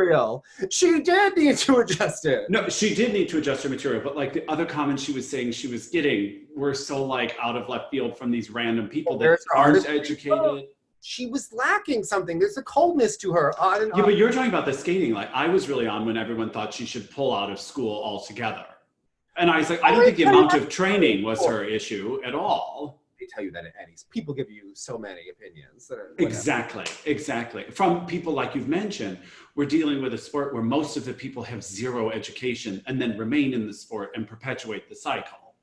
she did need to adjust it. No, she did need to adjust her material, but like the other comments she was saying she was getting were so like out of left field from these random people that aren't educated. She was lacking something. There's a coldness to her. On and on. Yeah, but you're talking about the skating. Like, I was really on when everyone thought she should pull out of school altogether. And I was like, I don't think the amount of training was her issue at all. They tell you that at Eddie's. People give you so many opinions that are Exactly. From people like you've mentioned, we're dealing with a sport where most of the people have zero education and then remain in the sport and perpetuate the cycle.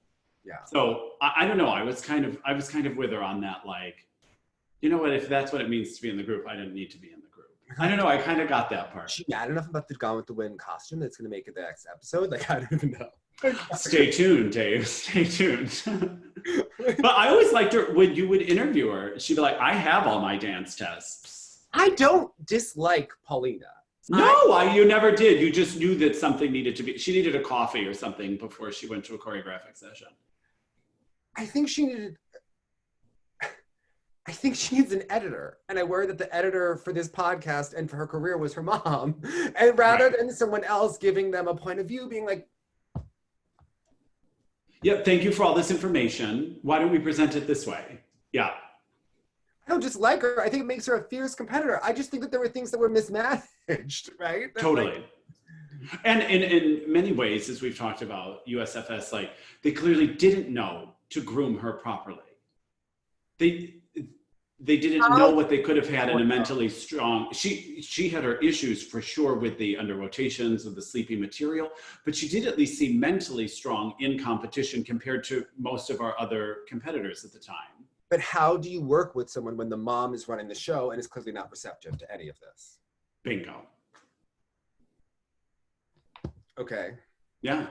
Yeah. So I don't know. I was kind of with her on that. Like, you know what? If that's what it means to be in the group, I didn't need to be in the group. I don't know. I kind of got that part. She mad enough about the Gone with the Wind costume that's going to make it the next episode? Like, I don't even know. Stay tuned, Dave. Stay tuned. But I always liked her when you would interview her. She'd be like, I have all my dance tests. I don't dislike Polina. No, you never did. You just knew that something needed to be, she needed a coffee or something before she went to a choreographic session. I think she needs an editor. And I worry that the editor for this podcast and for her career was her mom. And rather than someone else giving them a point of view, being like, yeah, thank you for all this information. Why don't we present it this way? Yeah. I don't just like her. I think it makes her a fierce competitor. I just think that there were things that were mismanaged, right? Totally. And in many ways, as we've talked about, USFS, like, they clearly didn't know to groom her properly. They didn't know what they could have had in a mentally strong, she had her issues for sure with the under rotations of the sleepy material, but she did at least seem mentally strong in competition compared to most of our other competitors at the time. But how do you work with someone when the mom is running the show and is clearly not receptive to any of this? Bingo. Okay. Yeah.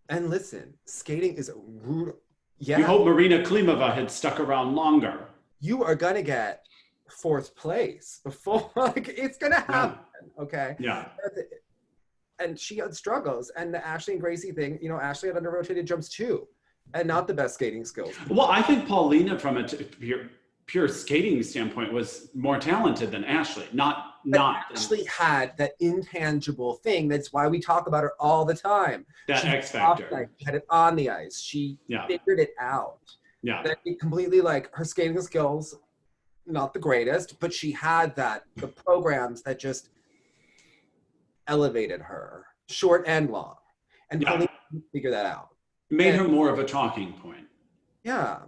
And listen, skating is a rude. Yeah. You hope Marina Klimova had stuck around longer. You are gonna get 4th place before, like, it's gonna happen. Yeah. Okay. Yeah. And she had struggles, and the Ashley and Gracie thing. You know, Ashley had under rotated jumps too, and not the best skating skills. Well, I think Polina, from a pure skating standpoint, was more talented than Ashley. Ashley had that intangible thing. That's why we talk about her all the time. That X factor. She had it on the ice. She figured it out. Yeah. That it completely, like, her skating skills, not the greatest, but she had the programs that just elevated her, short and long. And Polina didn't figure that out. Made her more of a talking point. Yeah.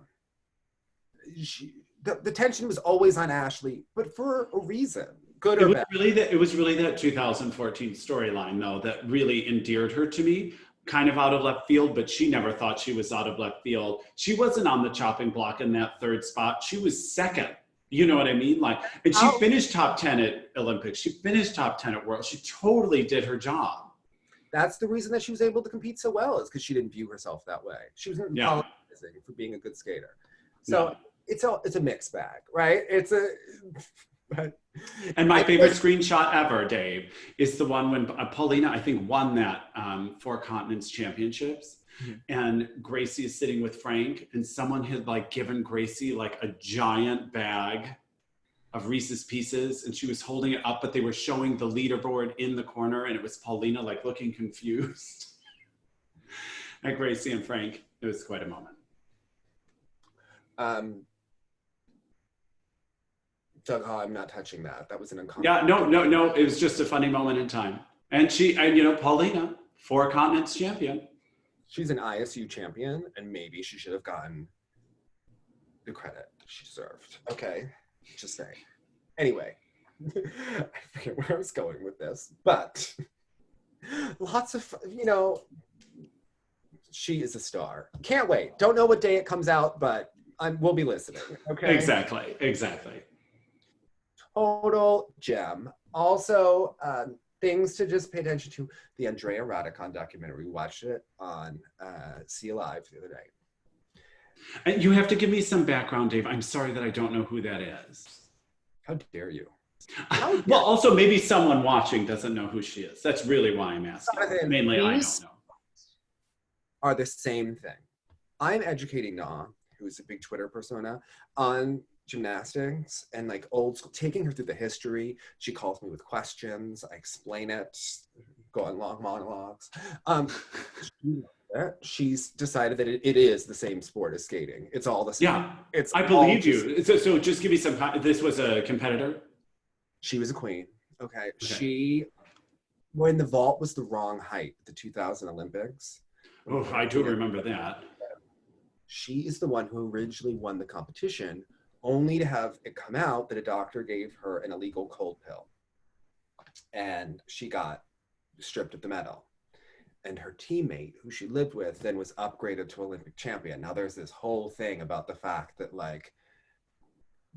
The tension was always on Ashley, but for a reason. Good or bad. It was really that 2014 storyline, though, that really endeared her to me. Kind of out of left field, but she never thought she was out of left field. She wasn't on the chopping block in that 3rd spot. She was 2nd. You know what I mean? Like, and she finished top 10 at Olympics. She finished top 10 at World. She totally did her job. That's the reason that she was able to compete so well, is because she didn't view herself that way. She wasn't apologizing for being a good skater. So it's a mixed bag, right? And my favorite screenshot ever, Dave, is the one when Polina, I think, won that 4 Continents Championships. Mm-hmm. And Gracie is sitting with Frank, and someone had, like, given Gracie, like, a giant bag of Reese's Pieces, and she was holding it up, but they were showing the leaderboard in the corner, and it was Polina, like, looking confused at Gracie and Frank. It was quite a moment. Doug, I'm not touching that. That was an uncomfortable. Yeah, no. It was just a funny moment in time. And Polina, 4 Continents champion. She's an ISU champion, and maybe she should have gotten the credit she deserved. Okay, just saying. Anyway, I forget where I was going with this, but Lots of, you know, she is a star. Can't wait. Don't know what day it comes out, but we'll be listening. Okay. Exactly. Exactly. Total gem. Also, things to just pay attention to. The Andrea Radicon documentary. We watched it on See Alive the other day. And you have to give me some background, Dave. I'm sorry that I don't know who that is. How dare you? Well, also maybe someone watching doesn't know who she is. That's really why I'm asking. Mainly, I don't know. Are the same thing. I'm educating Na, who's a big Twitter persona, on gymnastics and like old school, taking her through the history. She calls me with questions. I explain it, go on long monologues. She's decided that it is the same sport as skating. It's all the same. Yeah, I believe you. So just give me some, this was a competitor? She was a queen. Okay. She, when the vault was the wrong height, the 2000 Olympics. Oh, I do remember that. She is the one who originally won the competition, only to have it come out that a doctor gave her an illegal cold pill. And she got stripped of the medal. And her teammate, who she lived with, then was upgraded to Olympic champion. Now there's this whole thing about the fact that like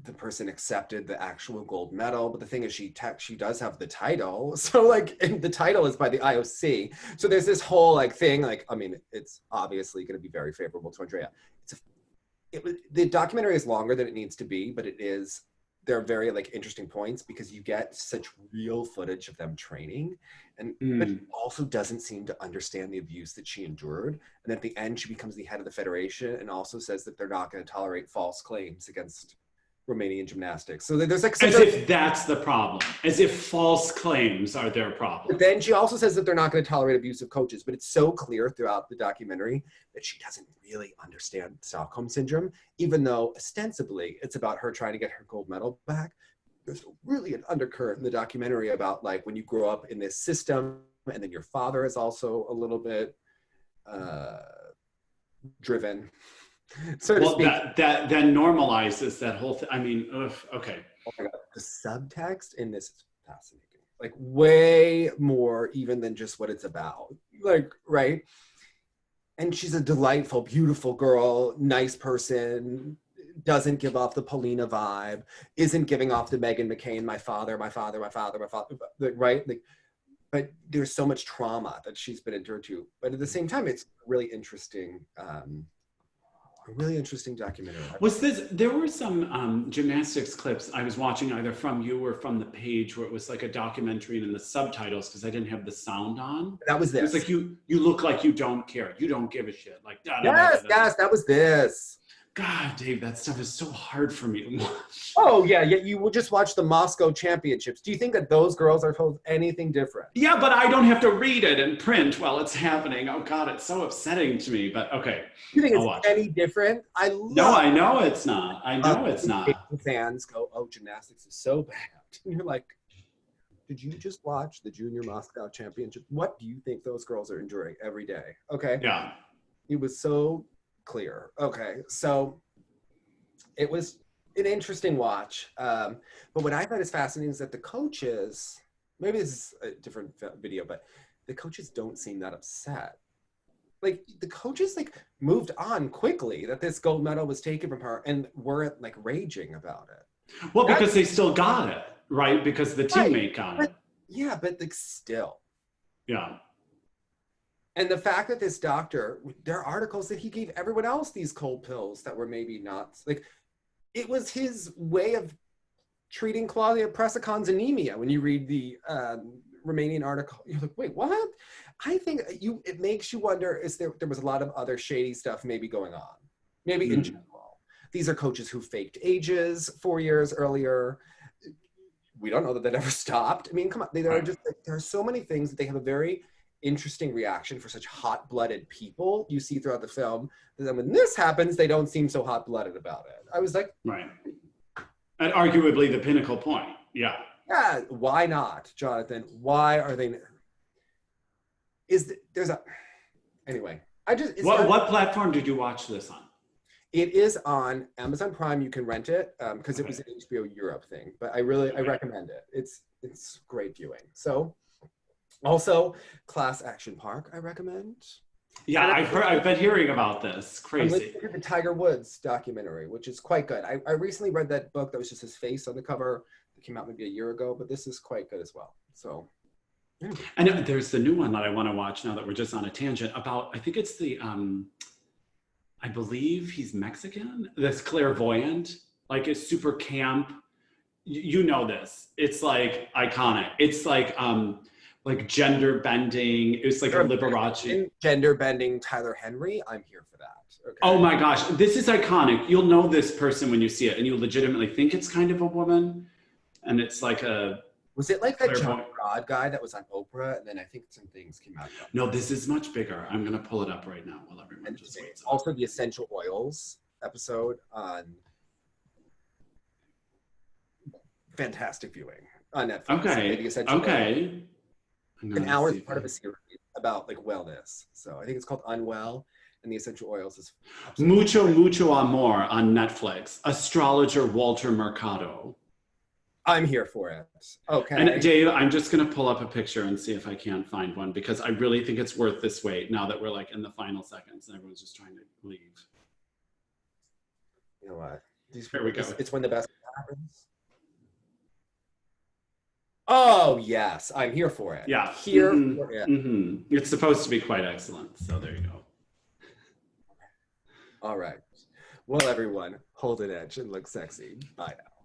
the person accepted the actual gold medal, but the thing is she does have the title. So like the title is by the IOC. So there's this whole like thing, like, I mean, it's obviously going to be very favorable to Andrea. The documentary is longer than it needs to be, but there are very like interesting points because you get such real footage of them training, but it also doesn't seem to understand the abuse that she endured. And at the end, she becomes the head of the federation and also says that they're not going to tolerate false claims against Romanian gymnastics. So there's like as if that's the problem, as if false claims are their problem. But then she also says that they're not going to tolerate abusive coaches, but it's so clear throughout the documentary that she doesn't really understand Stockholm syndrome, even though ostensibly it's about her trying to get her gold medal back. There's really an undercurrent in the documentary about like when you grow up in this system and then your father is also a little bit driven. So well, that normalizes that whole thing. I mean, okay. Oh my God. The subtext in this is fascinating. Like way more even than just what it's about. Like, right? And she's a delightful, beautiful girl, nice person, doesn't give off the Polina vibe, isn't giving off the Meghan McCain, my father, right? Like, but there's so much trauma that she's been endured to. But at the same time, it's really interesting. A really interesting documentary. There were some gymnastics clips I was watching either from you or from the page where it was like a documentary and in the subtitles because I didn't have the sound on. That was this. It was like you look like you don't care. You don't give a shit. Like yes, that was this. God, Dave, that stuff is so hard for me to watch. Oh, yeah, you will just watch the Moscow Championships. Do you think that those girls are told anything different? Yeah, but I don't have to read it and print while it's happening. Oh, God, it's so upsetting to me, but okay. You think it's any different? No, I know it's not. I know it's not. Fans go, oh, gymnastics is so bad. And you're like, did you just watch the Junior Moscow Championship? What do you think those girls are enduring every day? Okay. Yeah. It was so clear. Okay, so it was an interesting watch. But what I thought is fascinating is that the coaches, maybe this is a different video, but the coaches don't seem that upset. Like the coaches like moved on quickly that this gold medal was taken from her and weren't like raging about it. Well, because they still got it, right? Because the teammate got it. Yeah, but like still. Yeah. And the fact that this doctor, there are articles that he gave everyone else these cold pills that were maybe not, like, it was his way of treating Claudia Presacon's anemia. When you read the Romanian article, you're like, wait, what? I think it makes you wonder, there was a lot of other shady stuff maybe going on, maybe in general. These are coaches who faked ages 4 years earlier. We don't know that ever stopped. I mean, come on, there are so many things that they have a very interesting reaction for such hot-blooded people you see throughout the film. And then when this happens, they don't seem so hot-blooded about it. I was like, right. And arguably the pinnacle point. Yeah. Yeah. Why not, Jonathan? Why are they? Anyway. What platform did you watch this on? It is on Amazon Prime. You can rent it because it was an HBO Europe thing. But I recommend it. It's great viewing. So. Also, Class Action Park, I recommend. Yeah, I've been hearing about this. Crazy. I'm listening to the Tiger Woods documentary, which is quite good. I recently read that book that was just his face on the cover. It came out maybe a year ago, but this is quite good as well. So, anyway. And there's the new one that I want to watch now that we're just on a tangent about, I think it's the, I believe he's Mexican, this clairvoyant, like it's super camp. You know this. It's like iconic. It's like gender bending. It's like a Liberace. Gender bending Tyler Henry. I'm here for that. Okay. Oh my gosh, this is iconic. You'll know this person when you see it, and you legitimately think it's kind of a woman, and it's like a. Was it like that John Rod guy that was on Oprah, and then I think some things came out. No, this is much bigger. I'm gonna pull it up right now while everyone just waits. Also, the essential oils episode on. Fantastic viewing on Netflix. Okay. Okay. An hour is part of a series about like wellness. So I think it's called Unwell, and the essential oils is Mucho Amor on Netflix. Astrologer Walter Mercado. I'm here for it. Okay. And Dave, I'm just gonna pull up a picture and see if I can find one because I really think it's worth this wait now that we're like in the final seconds and everyone's just trying to leave. You know what? Here we go. It's when the best happens. Oh, yes. I'm here for it. Yeah. Here for it. Mm-hmm. It's supposed to be quite excellent. So there you go. All right. Well, everyone, hold an edge and look sexy. Bye now.